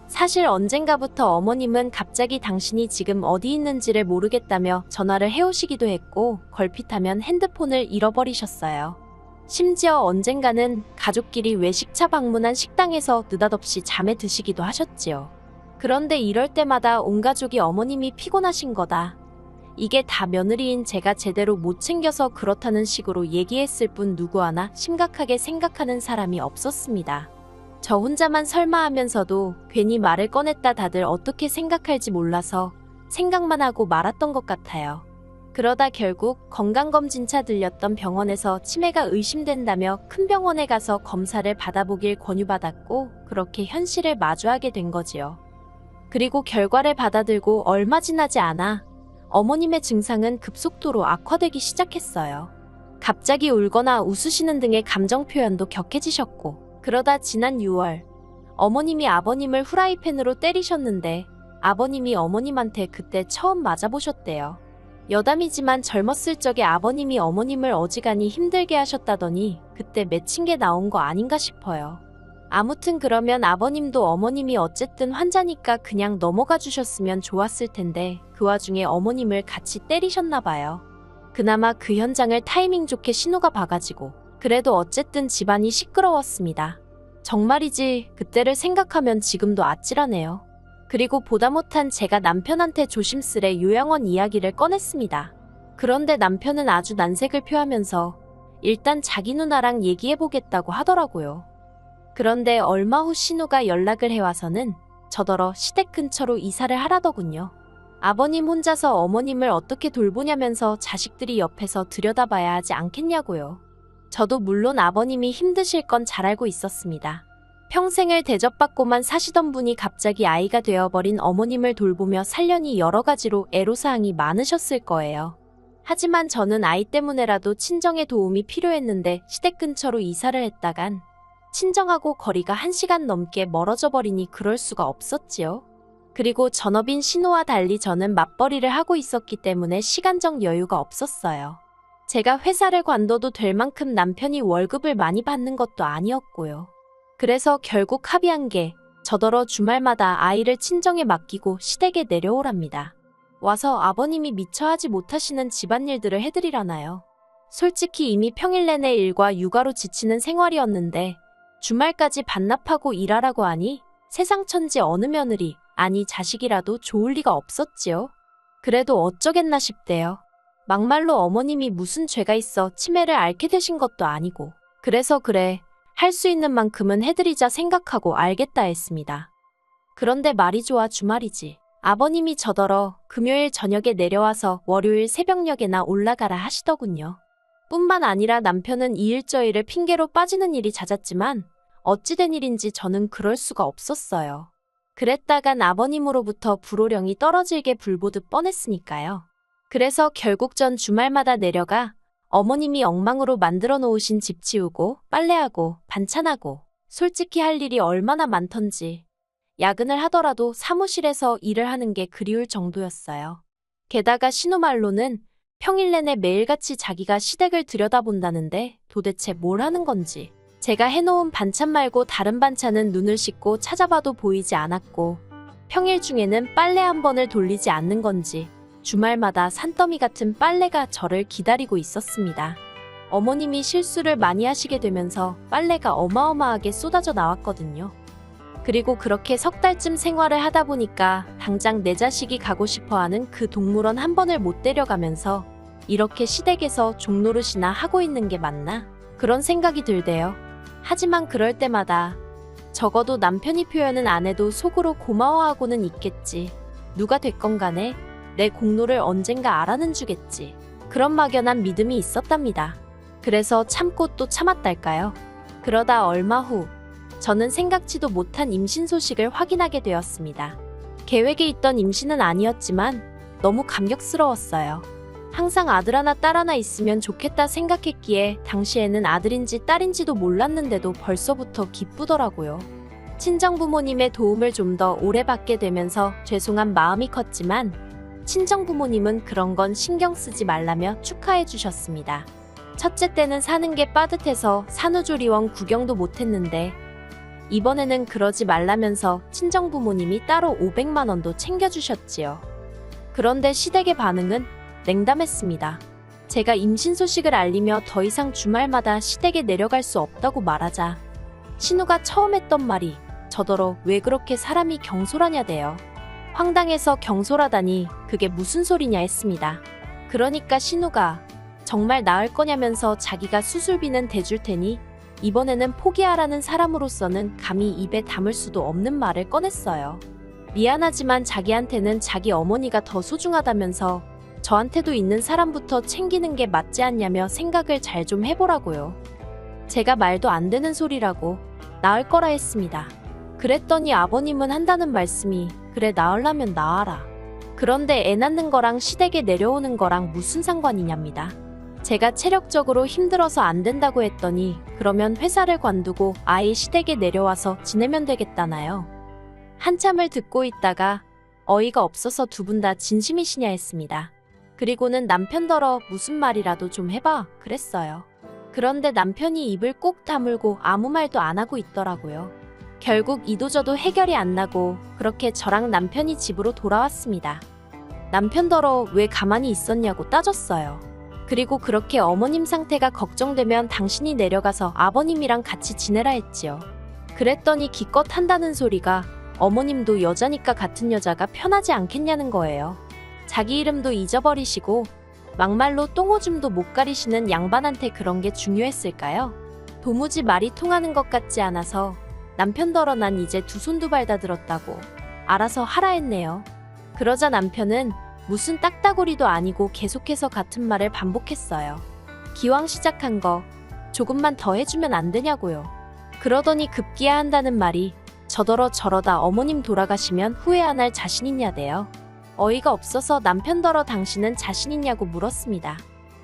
S2: 사실 언젠가부터 어머님은 갑자기 당신이 지금 어디 있는지를 모르겠다며 전화를 해오시기도 했고 걸핏하면 핸드폰을 잃어버리셨어요. 심지어 언젠가는 가족끼리 외식차 방문한 식당에서 느닷없이 잠에 드시기도 하셨지요. 그런데 이럴 때마다 온 가족이 어머님이 피곤하신 거다. 이게 다 며느리인 제가 제대로 못 챙겨서 그렇다는 식으로 얘기했을 뿐 누구 하나 심각하게 생각하는 사람이 없었습니다. 저 혼자만 설마 하면서도 괜히 말을 꺼냈다 다들 어떻게 생각할지 몰라서 생각만 하고 말았던 것 같아요. 그러다 결국 건강검진차 들렸던 병원에서 치매가 의심된다며 큰 병원에 가서 검사를 받아보길 권유받았고 그렇게 현실을 마주하게 된 거지요. 그리고 결과를 받아들고 얼마 지나지 않아 어머님의 증상은 급속도로 악화되기 시작했어요. 갑자기 울거나 웃으시는 등의 감정 표현도 격해지셨고 그러다 지난 6월 어머님이 아버님을 후라이팬으로 때리셨는데 아버님이 어머님한테 그때 처음 맞아보셨대요. 여담이지만 젊었을 적에 아버님이 어머님을 어지간히 힘들게 하셨다더니 그때 맺힌 게 나온 거 아닌가 싶어요. 아무튼 그러면 아버님도 어머님이 어쨌든 환자니까 그냥 넘어가 주셨으면 좋았을 텐데 그 와중에 어머님을 같이 때리셨나 봐요. 그나마 그 현장을 타이밍 좋게 신우가 봐가지고 그래도 어쨌든 집안이 시끄러웠습니다. 정말이지 그때를 생각하면 지금도 아찔하네요. 그리고 보다 못한 제가 남편한테 조심스레 요양원 이야기를 꺼냈습니다. 그런데 남편은 아주 난색을 표하면서 일단 자기 누나랑 얘기해보겠다고 하더라고요. 그런데 얼마 후 신우가 연락을 해와서는 저더러 시댁 근처로 이사를 하라더군요. 아버님 혼자서 어머님을 어떻게 돌보냐면서 자식들이 옆에서 들여다봐야 하지 않겠냐고요. 저도 물론 아버님이 힘드실 건 잘 알고 있었습니다. 평생을 대접받고만 사시던 분이 갑자기 아이가 되어버린 어머님을 돌보며 살려니 여러 가지로 애로사항이 많으셨을 거예요. 하지만 저는 아이 때문에라도 친정의 도움이 필요했는데 시댁 근처로 이사를 했다간 친정하고 거리가 1시간 넘게 멀어져 버리니 그럴 수가 없었지요. 그리고 전업인 신우와 달리 저는 맞벌이를 하고 있었기 때문에 시간적 여유가 없었어요. 제가 회사를 관둬도 될 만큼 남편이 월급을 많이 받는 것도 아니었고요. 그래서 결국 합의한 게 저더러 주말마다 아이를 친정에 맡기고 시댁에 내려오랍니다. 와서 아버님이 미처 하지 못하시는 집안일들을 해드리라나요. 솔직히 이미 평일 내내 일과 육아로 지치는 생활이었는데 주말까지 반납하고 일하라고 하니 세상 천지 어느 며느리, 아니 자식이라도 좋을 리가 없었지요. 그래도 어쩌겠나 싶대요. 막말로 어머님이 무슨 죄가 있어 치매를 앓게 되신 것도 아니고 그래서 그래. 할 수 있는 만큼은 해드리자 생각하고 알겠다 했습니다. 그런데 말이 좋아 주말이지. 아버님이 저더러 금요일 저녁에 내려와서 월요일 새벽녘에나 올라가라 하시더군요. 뿐만 아니라 남편은 이 일 저 일을 핑계로 빠지는 일이 잦았지만 어찌된 일인지 저는 그럴 수가 없었어요. 그랬다간 아버님으로부터 불호령이 떨어질게 불보듯 뻔했으니까요. 그래서 결국 전 주말마다 내려가 어머님이 엉망으로 만들어 놓으신 집 치우고 빨래하고 반찬하고 솔직히 할 일이 얼마나 많던지 야근을 하더라도 사무실에서 일을 하는 게 그리울 정도였어요. 게다가 신우 말로는 평일 내내 매일같이 자기가 시댁을 들여다본다는데 도대체 뭘 하는 건지. 제가 해놓은 반찬 말고 다른 반찬은 눈을 씻고 찾아봐도 보이지 않았고, 평일 중에는 빨래 한 번을 돌리지 않는 건지 주말마다 산더미 같은 빨래가 저를 기다리고 있었습니다. 어머님이 실수를 많이 하시게 되면서 빨래가 어마어마하게 쏟아져 나왔거든요. 그리고 그렇게 석 달쯤 생활을 하다 보니까 당장 내 자식이 가고 싶어하는 그 동물원 한 번을 못 데려가면서 이렇게 시댁에서 종노릇이나 하고 있는 게 맞나? 그런 생각이 들대요. 하지만 그럴 때마다 적어도 남편이 표현은 안 해도 속으로 고마워하고는 있겠지. 누가 됐건 간에 내 공로를 언젠가 알아는 주겠지. 그런 막연한 믿음이 있었답니다. 그래서 참고 또 참았달까요? 그러다 얼마 후 저는 생각지도 못한 임신 소식을 확인하게 되었습니다. 계획에 있던 임신은 아니었지만 너무 감격스러웠어요. 항상 아들 하나 딸 하나 있으면 좋겠다 생각했기에 당시에는 아들인지 딸인지도 몰랐는데도 벌써부터 기쁘더라고요. 친정부모님의 도움을 좀 더 오래 받게 되면서 죄송한 마음이 컸지만 친정부모님은 그런 건 신경 쓰지 말라며 축하해 주셨습니다. 첫째 때는 사는 게 빠듯해서 산후조리원 구경도 못했는데 이번에는 그러지 말라면서 친정부모님이 따로 500만 원도 챙겨주셨지요. 그런데 시댁의 반응은 냉담했습니다. 제가 임신 소식을 알리며 더 이상 주말마다 시댁에 내려갈 수 없다고 말하자 신우가 처음 했던 말이 저더러 왜 그렇게 사람이 경솔하냐대요. 황당해서 경솔하다니 그게 무슨 소리냐 했습니다. 그러니까 신우가 정말 나을 거냐면서 자기가 수술비는 대줄 테니 이번에는 포기하라는 사람으로서는 감히 입에 담을 수도 없는 말을 꺼냈어요. 미안하지만 자기한테는 자기 어머니가 더 소중하다면서 저한테도 있는 사람부터 챙기는 게 맞지 않냐며 생각을 잘 좀 해보라고요. 제가 말도 안 되는 소리라고 나을 거라 했습니다. 그랬더니 아버님은 한다는 말씀이 그래 나으려면 나아라. 그런데 애 낳는 거랑 시댁에 내려오는 거랑 무슨 상관이냐입니다. 제가 체력적으로 힘들어서 안 된다고 했더니 그러면 회사를 관두고 아예 시댁에 내려와서 지내면 되겠다나요. 한참을 듣고 있다가 어이가 없어서 두 분 다 진심이시냐 했습니다. 그리고는 남편더러 무슨 말이라도 좀 해봐 그랬어요. 그런데 남편이 입을 꼭 다물고 아무 말도 안 하고 있더라고요. 결국 이도저도 해결이 안 나고 그렇게 저랑 남편이 집으로 돌아왔습니다. 남편더러 왜 가만히 있었냐고 따졌어요. 그리고 그렇게 어머님 상태가 걱정되면 당신이 내려가서 아버님이랑 같이 지내라 했지요. 그랬더니 기껏 한다는 소리가 어머님도 여자니까 같은 여자가 편하지 않겠냐는 거예요. 자기 이름도 잊어버리시고 막말로 똥오줌도 못 가리시는 양반한테 그런 게 중요했을까요? 도무지 말이 통하는 것 같지 않아서 남편더러 난 이제 두 손 두 발 다 들었다고 알아서 하라 했네요. 그러자 남편은 무슨 딱따구리도 아니고 계속해서 같은 말을 반복했어요. 기왕 시작한 거 조금만 더 해주면 안 되냐고요. 그러더니 급기야 한다는 말이 저더러 저러다 어머님 돌아가시면 후회 안 할 자신 있냐대요. 어이가 없어서 남편더러 당신은 자신 있냐고 물었습니다.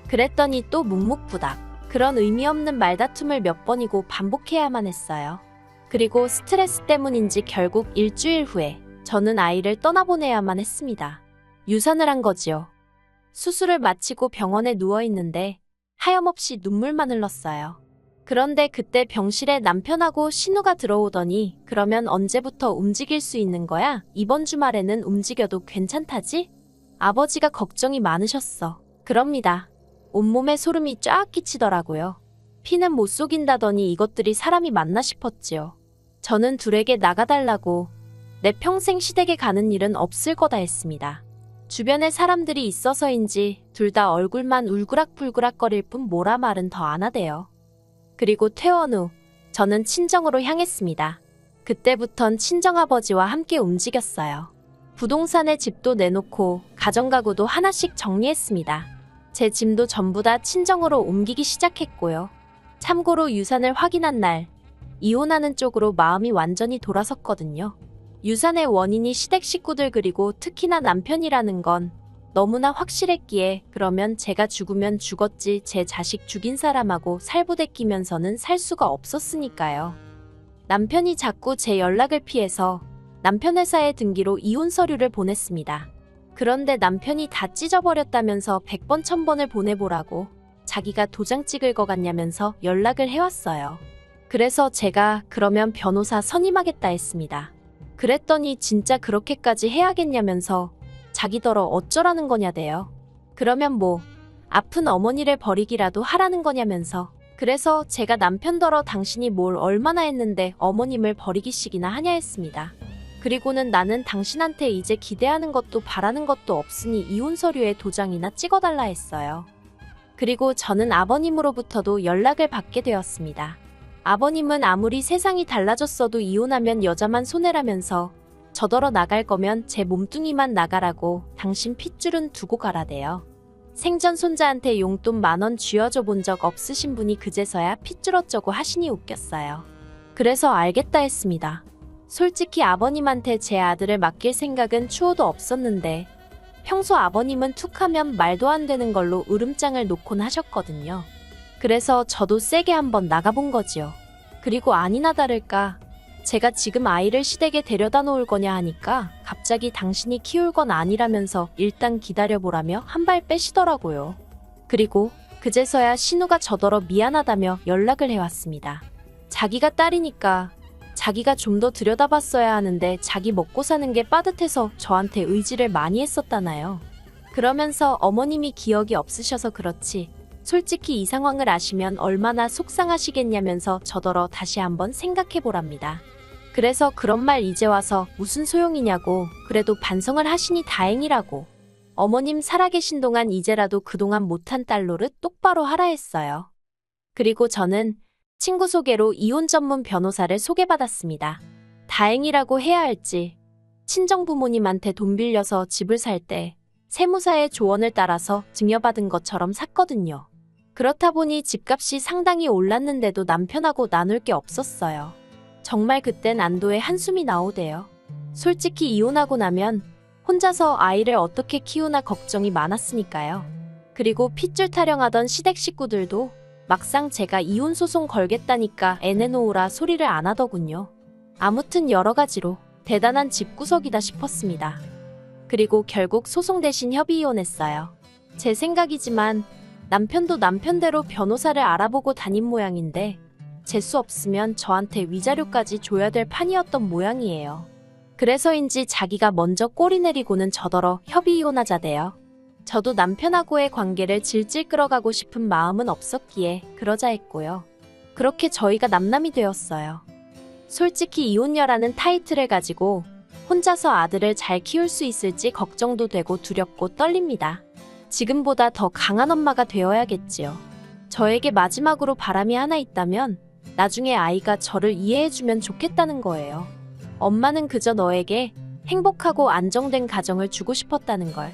S2: 그랬더니 또 묵묵부답. 그런 의미 없는 말다툼을 몇 번이고 반복해야만 했어요. 그리고 스트레스 때문인지 결국 일주일 후에 저는 아이를 떠나보내야만 했습니다. 유산을 한 거지요. 수술을 마치고 병원에 누워있는데 하염없이 눈물만 흘렀어요. 그런데 그때 병실에 남편하고 신우가 들어오더니 그러면 언제부터 움직일 수 있는 거야? 이번 주말에는 움직여도 괜찮다지? 아버지가 걱정이 많으셨어. 그럽니다. 온몸에 소름이 쫙 끼치더라고요. 피는 못 속인다더니 이것들이 사람이 맞나 싶었지요. 저는 둘에게 나가달라고 내 평생 시댁에 가는 일은 없을 거다 했습니다. 주변에 사람들이 있어서인지 둘 다 얼굴만 울그락불그락거릴 뿐 뭐라 말은 더 안 하대요. 그리고 퇴원 후 저는 친정으로 향했습니다. 그때부턴 친정아버지와 함께 움직였어요. 부동산에 집도 내놓고 가정가구도 하나씩 정리했습니다. 제 짐도 전부 다 친정으로 옮기기 시작했고요. 참고로 유산을 확인한 날 이혼하는 쪽으로 마음이 완전히 돌아섰거든요. 유산의 원인이 시댁 식구들 그리고 특히나 남편이라는 건 너무나 확실했기에 그러면 제가 죽으면 죽었지 제 자식 죽인 사람하고 살부대 끼면서는 살 수가 없었으니까요. 남편이 자꾸 제 연락을 피해서 남편 회사에 등기로 이혼 서류를 보냈습니다. 그런데 남편이 다 찢어버렸다면서 100번 1000번을 보내보라고 자기가 도장 찍을 것 같냐면서 연락을 해왔어요. 그래서 제가 그러면 변호사 선임하겠다 했습니다. 그랬더니 진짜 그렇게까지 해야겠냐면서 자기더러 어쩌라는 거냐대요. 그러면 뭐 아픈 어머니를 버리기라도 하라는 거냐면서. 그래서 제가 남편더러 당신이 뭘 얼마나 했는데 어머님을 버리기식이나 하냐 했습니다. 그리고는 나는 당신한테 이제 기대하는 것도 바라는 것도 없으니 이혼 서류에 도장이나 찍어달라 했어요. 그리고 저는 아버님으로부터도 연락을 받게 되었습니다. 아버님은 아무리 세상이 달라졌어도 이혼하면 여자만 손해라면서 저더러 나갈 거면 제 몸뚱이만 나가라고 당신 핏줄은 두고 가라대요. 생전 손자한테 용돈 10,000원 쥐어줘 본 적 없으신 분이 그제서야 핏줄 어쩌고 하시니 웃겼어요. 그래서 알겠다 했습니다. 솔직히 아버님한테 제 아들을 맡길 생각은 추호도 없었는데 평소 아버님은 툭하면 말도 안 되는 걸로 으름장을 놓곤 하셨거든요. 그래서 저도 세게 한번 나가본 거지요. 그리고 아니나 다를까 제가 지금 아이를 시댁에 데려다 놓을 거냐 하니까 갑자기 당신이 키울 건 아니라면서 일단 기다려보라며 한 발 빼시더라고요. 그리고 그제서야 신우가 저더러 미안하다며 연락을 해왔습니다. 자기가 딸이니까 자기가 좀 더 들여다봤어야 하는데 자기 먹고 사는 게 빠듯해서 저한테 의지를 많이 했었다나요. 그러면서 어머님이 기억이 없으셔서 그렇지 솔직히 이 상황을 아시면 얼마나 속상하시겠냐면서 저더러 다시 한번 생각해보랍니다. 그래서 그런 말 이제 와서 무슨 소용이냐고 그래도 반성을 하시니 다행이라고 어머님 살아계신 동안 이제라도 그동안 못한 딸 노릇 똑바로 하라 했어요. 그리고 저는 친구 소개로 이혼 전문 변호사를 소개받았습니다. 다행이라고 해야 할지 친정 부모님한테 돈 빌려서 집을 살 때 세무사의 조언을 따라서 증여받은 것처럼 샀거든요. 그렇다 보니 집값이 상당히 올랐는데도 남편하고 나눌 게 없었어요. 정말 그땐 안도의 한숨이 나오대요. 솔직히 이혼하고 나면 혼자서 아이를 어떻게 키우나 걱정이 많았으니까요. 그리고 핏줄 타령하던 시댁 식구들도 막상 제가 이혼 소송 걸겠다니까 애 내놓으라 소리를 안 하더군요. 아무튼 여러 가지로 대단한 집구석이다 싶었습니다. 그리고 결국 소송 대신 협의 이혼했어요. 제 생각이지만 남편도 남편대로 변호사를 알아보고 다닌 모양인데 재수 없으면 저한테 위자료까지 줘야 될 판이었던 모양이에요. 그래서인지 자기가 먼저 꼬리 내리고는 저더러 협의 이혼하자대요. 저도 남편하고의 관계를 질질 끌어가고 싶은 마음은 없었기에 그러자 했고요. 그렇게 저희가 남남이 되었어요. 솔직히 이혼녀라는 타이틀을 가지고 혼자서 아들을 잘 키울 수 있을지 걱정도 되고 두렵고 떨립니다. 지금보다 더 강한 엄마가 되어야겠지요. 저에게 마지막으로 바람이 하나 있다면 나중에 아이가 저를 이해해주면 좋겠다는 거예요. 엄마는 그저 너에게 행복하고 안정된 가정을 주고 싶었다는 걸.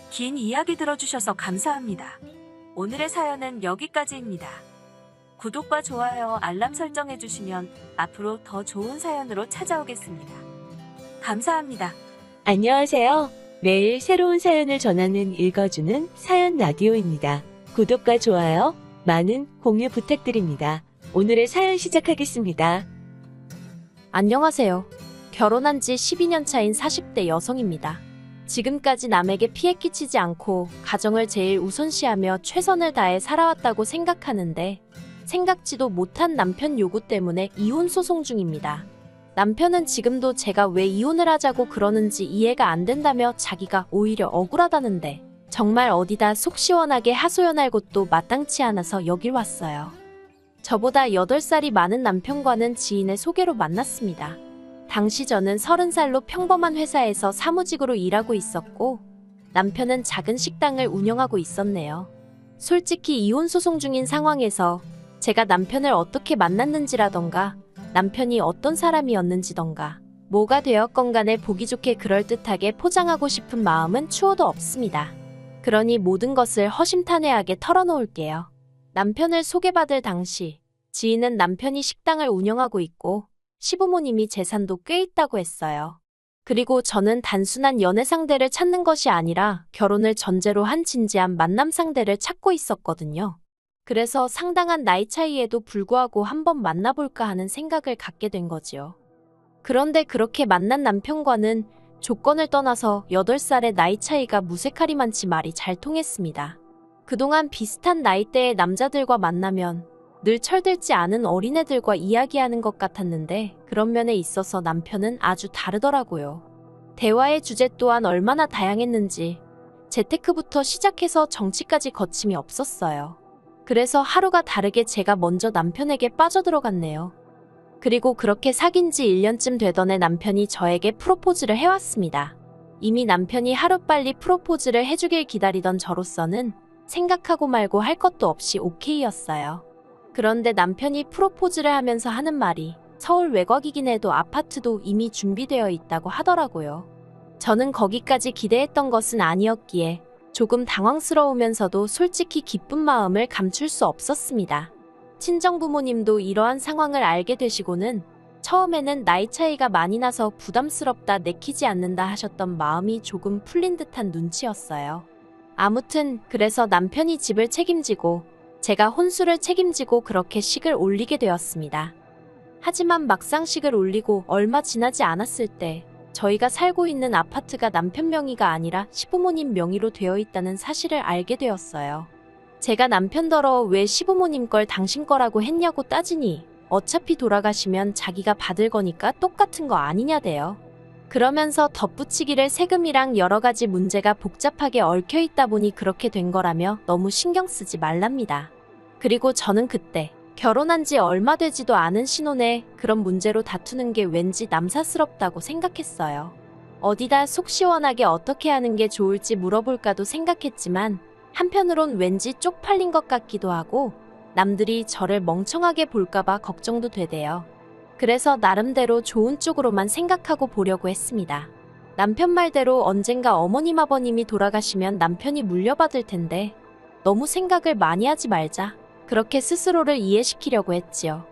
S1: 긴 이야기 들어주셔서 감사합니다. 오늘의 사연은 여기까지입니다. 구독과 좋아요, 알람 설정해주시면 앞으로 더 좋은 사연으로 찾아오겠습니다. 감사합니다. 안녕하세요. 매일 새로운 사연을 전하는 읽어주는 사연 라디오입니다. 구독과 좋아요, 많은 공유 부탁드립니다. 오늘의 사연 시작하겠습니다.
S2: 안녕하세요. 결혼한 지 12년 차인 40대 여성입니다. 지금까지 남에게 피해 끼치지 않고 가정을 제일 우선시하며 최선을 다해 살아왔다고 생각하는데 생각지도 못한 남편 요구 때문에 이혼 소송 중입니다. 남편은 지금도 제가 왜 이혼을 하자고 그러는지 이해가 안 된다며 자기가 오히려 억울하다는데 정말 어디다 속 시원하게 하소연할 곳도 마땅치 않아서 여길 왔어요. 저보다 8살이 많은 남편과는 지인의 소개로 만났습니다. 당시 저는 30살로 평범한 회사에서 사무직으로 일하고 있었고 남편은 작은 식당을 운영하고 있었네요. 솔직히 이혼 소송 중인 상황에서 제가 남편을 어떻게 만났는지라던가 남편이 어떤 사람이었는지던가 뭐가 되었건 간에 보기 좋게 그럴듯하게 포장하고 싶은 마음은 추호도 없습니다. 그러니 모든 것을 허심탄회하게 털어놓을게요. 남편을 소개받을 당시 지인은 남편이 식당을 운영하고 있고 시부모님이 재산도 꽤 있다고 했어요. 그리고 저는 단순한 연애 상대를 찾는 것이 아니라 결혼을 전제로 한 진지한 만남 상대를 찾고 있었거든요. 그래서 상당한 나이 차이에도 불구하고 한번 만나볼까 하는 생각을 갖게 된 거지요. 그런데 그렇게 만난 남편과는 조건을 떠나서 8살의 나이 차이가 무색하리만치 말이 잘 통했습니다. 그동안 비슷한 나이대의 남자들과 만나면 늘 철들지 않은 어린애들과 이야기하는 것 같았는데 그런 면에 있어서 남편은 아주 다르더라고요. 대화의 주제 또한 얼마나 다양했는지 재테크부터 시작해서 정치까지 거침이 없었어요. 그래서 하루가 다르게 제가 먼저 남편에게 빠져들어갔네요. 그리고 그렇게 사귄 지 1년쯤 되던 해 남편이 저에게 프로포즈를 해왔습니다. 이미 남편이 하루빨리 프로포즈를 해주길 기다리던 저로서는 생각하고 말고 할 것도 없이 오케이였어요. 그런데 남편이 프로포즈를 하면서 하는 말이 서울 외곽이긴 해도 아파트도 이미 준비되어 있다고 하더라고요. 저는 거기까지 기대했던 것은 아니었기에 조금 당황스러우면서도 솔직히 기쁜 마음을 감출 수 없었습니다. 친정부모님도 이러한 상황을 알게 되시고는 처음에는 나이 차이가 많이 나서 부담스럽다 내키지 않는다 하셨던 마음이 조금 풀린 듯한 눈치였어요. 아무튼 그래서 남편이 집을 책임지고 제가 혼수를 책임지고 그렇게 식을 올리게 되었습니다. 하지만 막상 식을 올리고 얼마 지나지 않았을 때 저희가 살고 있는 아파트가 남편 명의가 아니라 시부모님 명의로 되어 있다는 사실을 알게 되었어요. 제가 남편더러 왜 시부모님 걸 당신 거라고 했냐고 따지니 어차피 돌아가시면 자기가 받을 거니까 똑같은 거 아니냐대요. 그러면서 덧붙이기를 세금이랑 여러 가지 문제가 복잡하게 얽혀 있다 보니 그렇게 된 거라며 너무 신경 쓰지 말랍니다. 그리고 저는 그때 결혼한 지 얼마 되지도 않은 신혼에 그런 문제로 다투는 게 왠지 남사스럽다고 생각했어요. 어디다 속 시원하게 어떻게 하는 게 좋을지 물어볼까도 생각했지만 한편으론 왠지 쪽팔린 것 같기도 하고 남들이 저를 멍청하게 볼까봐 걱정도 되대요. 그래서 나름대로 좋은 쪽으로만 생각하고 보려고 했습니다. 남편 말대로 언젠가 어머님 아버님이 돌아가시면 남편이 물려받을 텐데 너무 생각을 많이 하지 말자. 그렇게 스스로를 이해시키려고 했지요.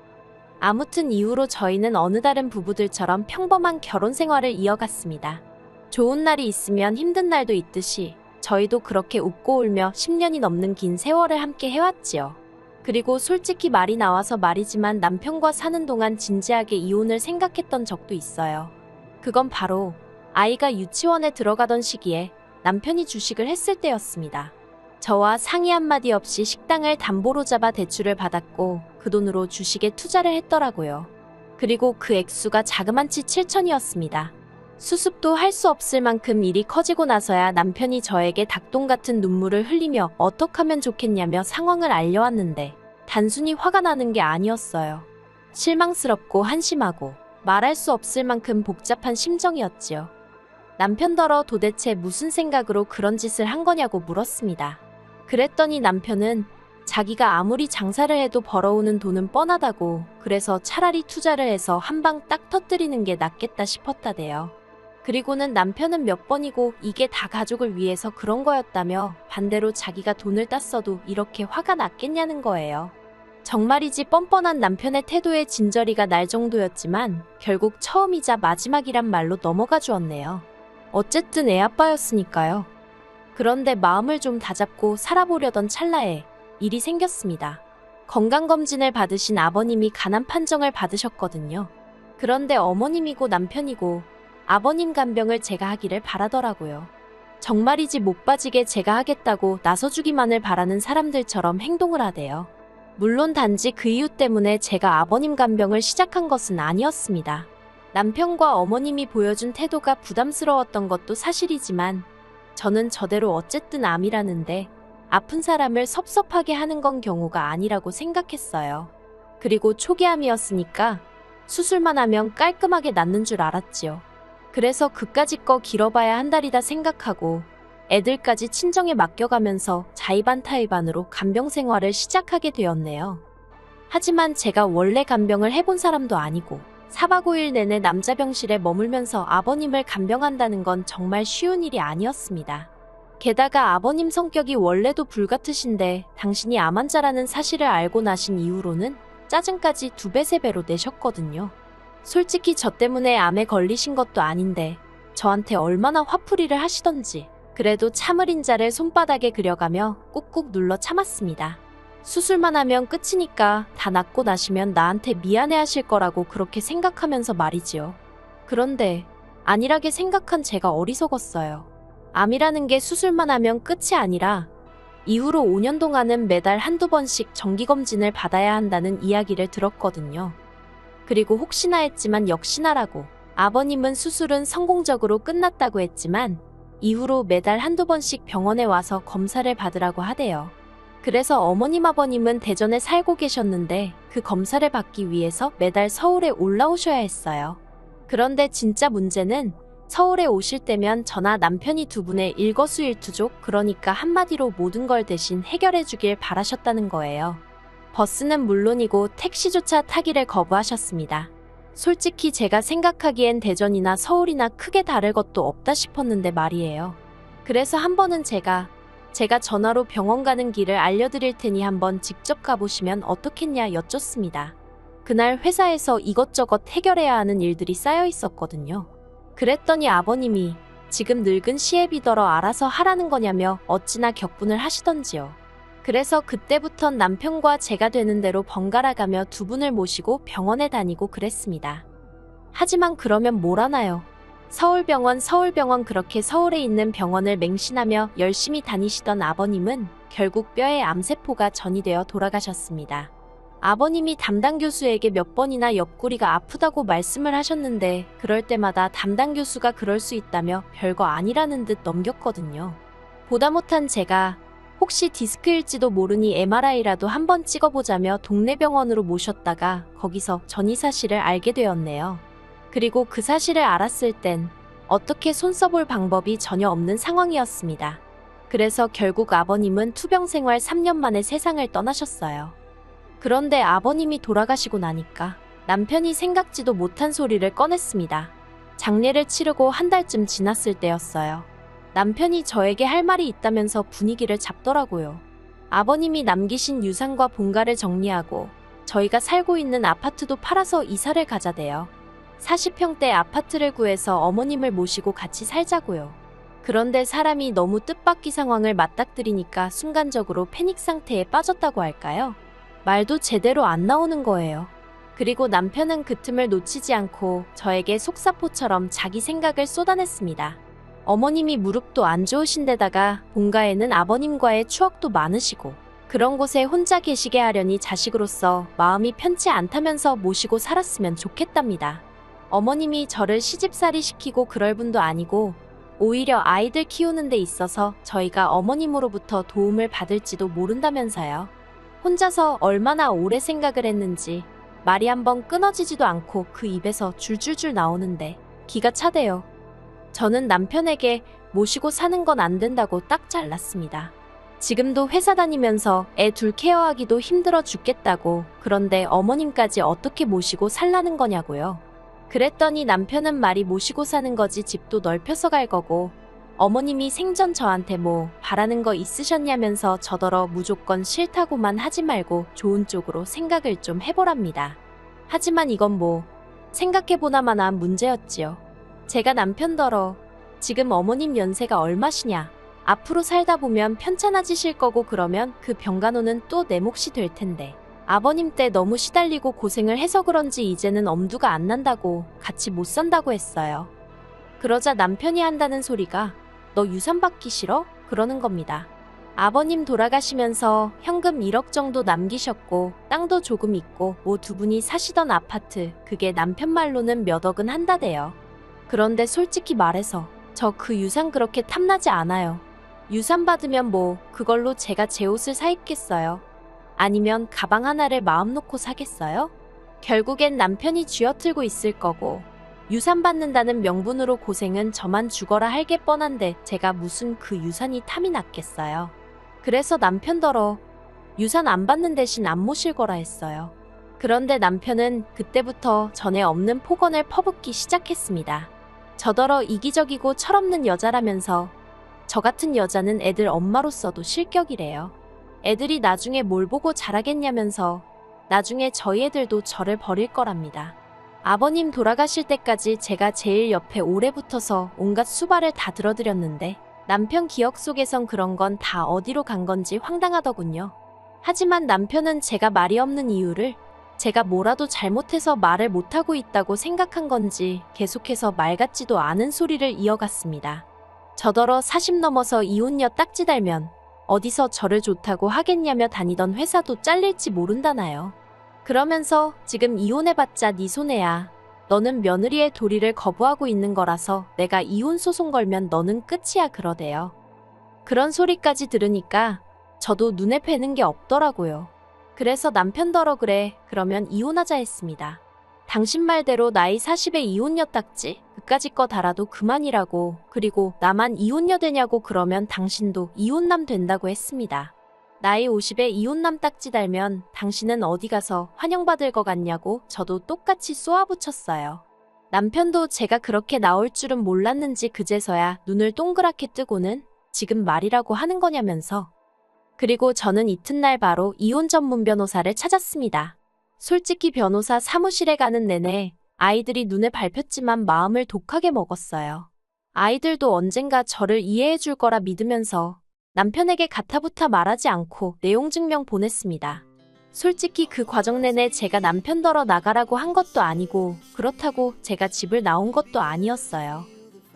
S2: 아무튼 이후로 저희는 어느 다른 부부들처럼 평범한 결혼 생활을 이어갔습니다. 좋은 날이 있으면 힘든 날도 있듯이 저희도 그렇게 웃고 울며 10년이 넘는 긴 세월을 함께 해왔지요. 그리고 솔직히 말이 나와서 말이지만 남편과 사는 동안 진지하게 이혼을 생각했던 적도 있어요. 그건 바로 아이가 유치원에 들어가던 시기에 남편이 주식을 했을 때였습니다. 저와 상의 한마디 없이 식당을 담보로 잡아 대출을 받았고 그 돈으로 주식에 투자를 했더라고요. 그리고 그 액수가 자그만치 7천이었습니다. 수습도 할 수 없을 만큼 일이 커지고 나서야 남편이 저에게 닭똥 같은 눈물을 흘리며 어떻게 하면 좋겠냐며 상황을 알려왔는데 단순히 화가 나는 게 아니었어요. 실망스럽고 한심하고 말할 수 없을 만큼 복잡한 심정이었지요. 남편더러 도대체 무슨 생각으로 그런 짓을 한 거냐고 물었습니다. 그랬더니 남편은 자기가 아무리 장사를 해도 벌어오는 돈은 뻔하다고 그래서 차라리 투자를 해서 한 방 딱 터뜨리는 게 낫겠다 싶었다대요. 그리고는 남편은 몇 번이고 이게 다 가족을 위해서 그런 거였다며 반대로 자기가 돈을 땄어도 이렇게 화가 났겠냐는 거예요. 정말이지 뻔뻔한 남편의 태도에 진저리가 날 정도였지만 결국 처음이자 마지막이란 말로 넘어가 주었네요. 어쨌든 애아빠였으니까요. 그런데 마음을 좀 다잡고 살아보려던 찰나에 일이 생겼습니다. 건강검진을 받으신 아버님이 간암 판정을 받으셨거든요. 그런데 어머님이고 남편이고 아버님 간병을 제가 하기를 바라더라고요. 정말이지 못 빠지게 제가 하겠다고 나서주기만을 바라는 사람들처럼 행동을 하대요. 물론 단지 그 이유 때문에 제가 아버님 간병을 시작한 것은 아니었습니다. 남편과 어머님이 보여준 태도가 부담스러웠던 것도 사실이지만 저는 저대로 어쨌든 암이라는데 아픈 사람을 섭섭하게 하는 건 경우가 아니라고 생각했어요. 그리고 초기암이었으니까 수술만 하면 깔끔하게 낫는 줄 알았지요. 그래서 그까짓 거 길어봐야 한 달이다 생각하고 애들까지 친정에 맡겨가면서 자의반타의반으로 간병 생활을 시작하게 되었네요. 하지만 제가 원래 간병을 해본 사람도 아니고 4박 5일 내내 남자 병실에 머물면서 아버님을 간병한다는 건 정말 쉬운 일이 아니었습니다. 게다가 아버님 성격이 원래도 불같으신데 당신이 암 환자라는 사실을 알고 나신 이후로는 짜증까지 2배, 3배로 내셨거든요. 솔직히 저 때문에 암에 걸리신 것도 아닌데 저한테 얼마나 화풀이를 하시던지 그래도 참을 인자를 손바닥에 그려가며 꾹꾹 눌러 참았습니다. 수술만 하면 끝이니까 다 낫고 나시면 나한테 미안해 하실 거라고 그렇게 생각하면서 말이지요. 그런데 안일하게 생각한 제가 어리석었어요. 암이라는 게 수술만 하면 끝이 아니라 이후로 5년 동안은 매달 한두 번씩 정기검진을 받아야 한다는 이야기를 들었거든요. 그리고 혹시나 했지만 역시나라고 아버님은 수술은 성공적으로 끝났다고 했지만 이후로 매달 한두 번씩 병원에 와서 검사를 받으라고 하대요. 그래서 어머님 아버님은 대전에 살고 계셨는데 그 검사를 받기 위해서 매달 서울에 올라오셔야 했어요. 그런데 진짜 문제는 서울에 오실 때면 저나 남편이 두 분의 일거수일투족, 그러니까 한마디로 모든 걸 대신 해결해 주길 바라셨다는 거예요. 버스는 물론이고 택시조차 타기를 거부하셨습니다. 솔직히 제가 생각하기엔 대전이나 서울이나 크게 다를 것도 없다 싶었는데 말이에요. 그래서 한 번은 제가 전화로 병원 가는 길을 알려드릴 테니 한번 직접 가보시면 어떻겠냐 여쭙습니다. 그날 회사에서 이것저것 해결해야 하는 일들이 쌓여 있었거든요. 그랬더니 아버님이 지금 늙은 시애비더러 알아서 하라는 거냐며 어찌나 격분을 하시던지요. 그래서 그때부턴 남편과 제가 되는 대로 번갈아 가며 두 분을 모시고 병원에 다니고 그랬습니다. 하지만 그러면 뭘 하나요? 서울병원 그렇게 서울에 있는 병원을 맹신하며 열심히 다니시던 아버님은 결국 뼈에 암세포가 전이되어 돌아가셨습니다. 아버님이 담당 교수에게 몇 번이나 옆구리가 아프다고 말씀을 하셨는데 그럴 때마다 담당 교수가 그럴 수 있다며 별거 아니라는 듯 넘겼거든요. 보다 못한 제가 혹시 디스크일지도 모르니 MRI라도 한번 찍어보자며 동네 병원으로 모셨다가 거기서 전이 사실을 알게 되었네요. 그리고 그 사실을 알았을 땐 어떻게 손 써볼 방법이 전혀 없는 상황이었습니다. 그래서 결국 아버님은 투병 생활 3년 만에 세상을 떠나셨어요. 그런데 아버님이 돌아가시고 나니까 남편이 생각지도 못한 소리를 꺼냈습니다. 장례를 치르고 한 달쯤 지났을 때였어요. 남편이 저에게 할 말이 있다면서 분위기를 잡더라고요. 아버님이 남기신 유산과 본가를 정리하고 저희가 살고 있는 아파트도 팔아서 이사를 가자대요. 40평대 아파트를 구해서 어머님을 모시고 같이 살자고요. 그런데 사람이 너무 뜻밖의 상황을 맞닥뜨리니까 순간적으로 패닉 상태에 빠졌다고 할까요? 말도 제대로 안 나오는 거예요. 그리고 남편은 그 틈을 놓치지 않고 저에게 속사포처럼 자기 생각을 쏟아냈습니다. 어머님이 무릎도 안 좋으신데다가 본가에는 아버님과의 추억도 많으시고 그런 곳에 혼자 계시게 하려니 자식으로서 마음이 편치 않다면서 모시고 살았으면 좋겠답니다. 어머님이 저를 시집살이 시키고 그럴 분도 아니고 오히려 아이들 키우는 데 있어서 저희가 어머님으로부터 도움을 받을지도 모른다면서요. 혼자서 얼마나 오래 생각을 했는지 말이 한번 끊어지지도 않고 그 입에서 줄줄줄 나오는데 기가 차대요. 저는 남편에게 모시고 사는 건 안 된다고 딱 잘랐습니다. 지금도 회사 다니면서 애 둘 케어하기도 힘들어 죽겠다고, 그런데 어머님까지 어떻게 모시고 살라는 거냐고요. 그랬더니 남편은 말이 모시고 사는 거지 집도 넓혀서 갈 거고 어머님이 생전 저한테 뭐 바라는 거 있으셨냐면서 저더러 무조건 싫다고만 하지 말고 좋은 쪽으로 생각을 좀 해보랍니다. 하지만 이건 뭐 생각해보나마나 문제였지요. 제가 남편더러 지금 어머님 연세가 얼마시냐, 앞으로 살다 보면 편찮아지실 거고 그러면 그 병간호는 또 내 몫이 될 텐데 아버님 때 너무 시달리고 고생을 해서 그런지 이제는 엄두가 안 난다고 같이 못 산다고 했어요. 그러자 남편이 한다는 소리가 너 유산 받기 싫어? 그러는 겁니다. 아버님 돌아가시면서 현금 1억 정도 남기셨고 땅도 조금 있고 뭐 두 분이 사시던 아파트, 그게 남편 말로는 몇 억은 한다대요. 그런데 솔직히 말해서 저 그 유산 그렇게 탐나지 않아요. 유산 받으면 뭐 그걸로 제가 제 옷을 사 입겠어요? 아니면 가방 하나를 마음 놓고 사겠어요? 결국엔 남편이 쥐어틀고 있을 거고 유산 받는다는 명분으로 고생은 저만 죽어라 할 게 뻔한데 제가 무슨 그 유산이 탐이 났겠어요. 그래서 남편더러 유산 안 받는 대신 안 모실 거라 했어요. 그런데 남편은 그때부터 전에 없는 폭언을 퍼붓기 시작했습니다. 저더러 이기적이고 철없는 여자라면서 저 같은 여자는 애들 엄마로서도 실격이래요. 애들이 나중에 뭘 보고 자라겠냐면서 나중에 저희 애들도 저를 버릴 거랍니다. 아버님 돌아가실 때까지 제가 제일 옆에 오래 붙어서 온갖 수발을 다 들어드렸는데 남편 기억 속에선 그런 건 다 어디로 간 건지 황당하더군요. 하지만 남편은 제가 말이 없는 이유를 제가 뭐라도 잘못해서 말을 못하고 있다고 생각한 건지 계속해서 말 같지도 않은 소리를 이어갔습니다. 저더러 40 넘어서 이혼녀 딱지 달면 어디서 저를 좋다고 하겠냐며 다니던 회사도 잘릴지 모른다나요. 그러면서 지금 이혼해봤자 네 손해야. 너는 며느리의 도리를 거부하고 있는 거라서 내가 이혼 소송 걸면 너는 끝이야 그러대요. 그런 소리까지 들으니까 저도 눈에 뵈는 게 없더라고요. 그래서 남편더러 그래 그러면 이혼하자 했습니다. 당신 말대로 나이 40에 이혼녀 딱지 그까짓 거 달아도 그만이라고. 그리고 나만 이혼녀 되냐고 그러면 당신도 이혼남 된다고 했습니다. 나이 50에 이혼남 딱지 달면 당신은 어디 가서 환영받을 것 같냐고 저도 똑같이 쏘아붙였어요. 남편도 제가 그렇게 나올 줄은 몰랐는지 그제서야 눈을 동그랗게 뜨고는 지금 말이라고 하는 거냐면서. 그리고 저는 이튿날 바로 이혼 전문 변호사를 찾았습니다. 솔직히 변호사 사무실에 가는 내내 아이들이 눈에 밟혔지만 마음을 독하게 먹었어요. 아이들도 언젠가 저를 이해해 줄 거라 믿으면서 남편에게 가타부타 말하지 않고 내용 증명 보냈습니다. 솔직히 그 과정 내내 제가 남편더러 나가라고 한 것도 아니고 그렇다고 제가 집을 나온 것도 아니었어요.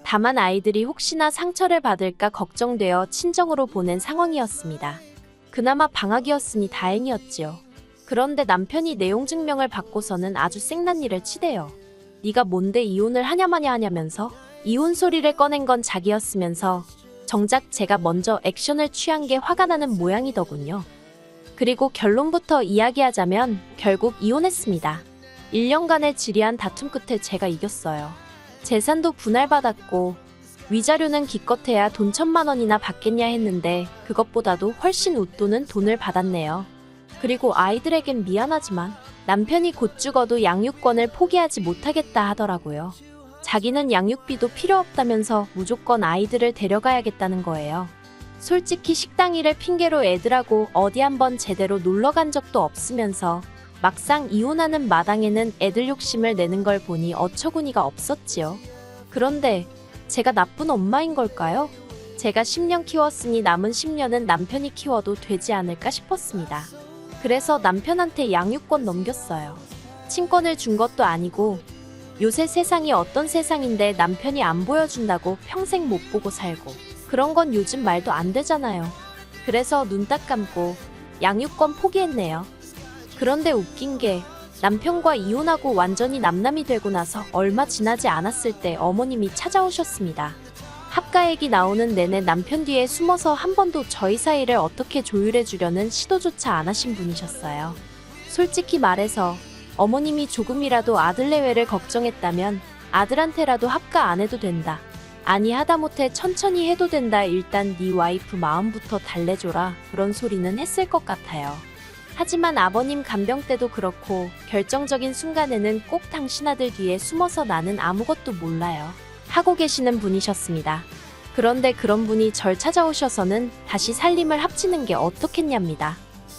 S2: 다만 아이들이 혹시나 상처를 받을까 걱정되어 친정으로 보낸 상황이었습니다. 그나마 방학이었으니 다행이었지요. 그런데 남편이 내용 증명을 받고서는 아주 생난리를 치대요. 네가 뭔데 이혼을 하냐마냐 하냐면서 이혼 소리를 꺼낸 건 자기였으면서 정작 제가 먼저 액션을 취한 게 화가 나는 모양이더군요. 그리고 결론부터 이야기하자면 결국 이혼했습니다. 1년간의 지리한 다툼 끝에 제가 이겼어요. 재산도 분할받았고 위자료는 기껏해야 돈 1,000만 원이나 받겠냐 했는데 그것보다도 훨씬 웃도는 돈을 받았네요. 그리고 아이들에겐 미안하지만 남편이 곧 죽어도 양육권을 포기하지 못하겠다 하더라고요. 자기는 양육비도 필요 없다면서 무조건 아이들을 데려가야겠다는 거예요. 솔직히 식당 일을 핑계로 애들하고 어디 한번 제대로 놀러 간 적도 없으면서 막상 이혼하는 마당에는 애들 욕심을 내는 걸 보니 어처구니가 없었지요. 그런데 제가 나쁜 엄마인 걸까요? 제가 10년 키웠으니 남은 10년은 남편이 키워도 되지 않을까 싶었습니다. 그래서 남편한테 양육권 넘겼어요. 친권을 준 것도 아니고 요새 세상이 어떤 세상인데 남편이 안 보여준다고 평생 못 보고 살고 그런 건 요즘 말도 안 되잖아요. 그래서 눈 딱 감고 양육권 포기했네요. 그런데 웃긴 게 남편과 이혼하고 완전히 남남이 되고 나서 얼마 지나지 않았을 때 어머님이 찾아오셨습니다. 합가 얘기 나오는 내내 남편 뒤에 숨어서 한 번도 저희 사이를 어떻게 조율해 주려는 시도조차 안 하신 분이셨어요. 솔직히 말해서 어머님이 조금이라도 아들 내외를 걱정했다면 아들한테라도 합가 안 해도 된다. 아니 하다못해 천천히 해도 된다. 일단 네 와이프 마음부터 달래줘라. 그런 소리는 했을 것 같아요. 하지만 아버님 간병 때도 그렇고 결정적인 순간에는 꼭 당신 아들 뒤에 숨어서 나는 아무것도 몰라요. 하고 계시는 분이셨습니다. 그런데 그런 분이 절 찾아오셔서는 다시 살림을 합치는 게 어떻겠냐입니다.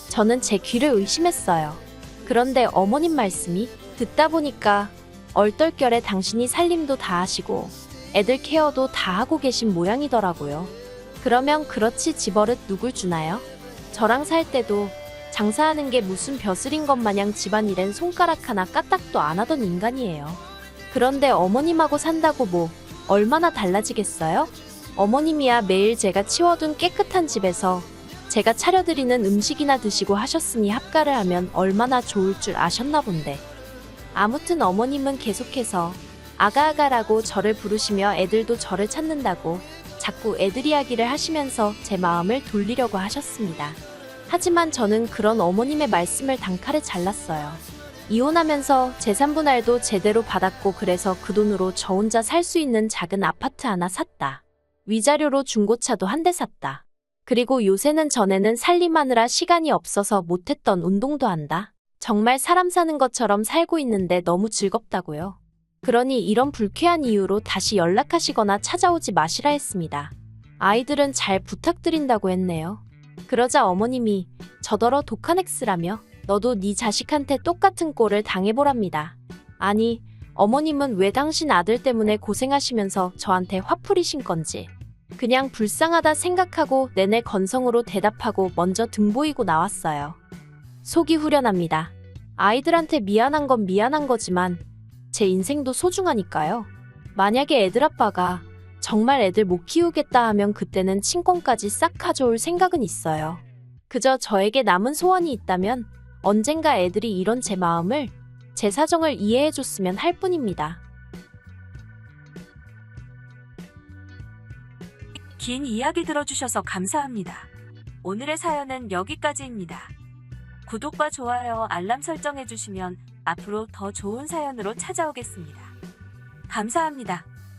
S2: 저는 제 귀를 의심했어요. 그런데 어머님 말씀이 듣다 보니까 얼떨결에 당신이 살림도 다 하시고 애들 케어도 다 하고 계신 모양이더라고요. 그러면 그렇지 집버릇 누굴 주나요? 저랑 살 때도 장사하는 게 무슨 벼슬인 것 마냥 집안일엔 손가락 하나 까딱도 안 하던 인간이에요. 그런데 어머님하고 산다고 뭐 얼마나 달라지겠어요? 어머님이야 매일 제가 치워둔 깨끗한 집에서 제가 차려드리는 음식이나 드시고 하셨으니 합가를 하면 얼마나 좋을 줄 아셨나 본데. 아무튼 어머님은 계속해서 아가아가라고 저를 부르시며 애들도 저를 찾는다고 자꾸 애들 이야기를 하시면서 제 마음을 돌리려고 하셨습니다. 하지만 저는 그런 어머님의 말씀을 단칼에 잘랐어요. 이혼하면서 재산 분할도 제대로 받았고 그래서 그 돈으로 저 혼자 살 수 있는 작은 아파트 하나 샀다. 위자료로 중고차도 한 대 샀다. 그리고 요새는 전에는 살림하느라 시간이 없어서 못했던 운동도 한다. 정말 사람 사는 것처럼 살고 있는데 너무 즐겁다고요. 그러니 이런 불쾌한 이유로 다시 연락하시거나 찾아오지 마시라 했습니다. 아이들은 잘 부탁드린다고 했네요. 그러자 어머님이 저더러 독한 X라며 너도 네 자식한테 똑같은 꼴을 당해보랍니다. 아니 어머님은 왜 당신 아들 때문에 고생하시면서 저한테 화풀이신 건지 그냥 불쌍하다 생각하고 내내 건성으로 대답하고 먼저 등 보이고 나왔어요. 속이 후련합니다. 아이들한테 미안한 건 미안한 거지만 제 인생도 소중하니까요. 만약에 애들 아빠가 정말 애들 못 키우겠다 하면 그때는 친권까지 싹 가져올 생각은 있어요. 그저 저에게 남은 소원이 있다면 언젠가 애들이 이런 제 마음을, 제 사정을 이해해줬으면 할 뿐입니다.
S1: 긴 이야기 들어주셔서 감사합니다. 오늘의 사연은 여기까지입니다. 구독과 좋아요, 알람 설정해주시면 앞으로 더 좋은 사연으로 찾아오겠습니다. 감사합니다.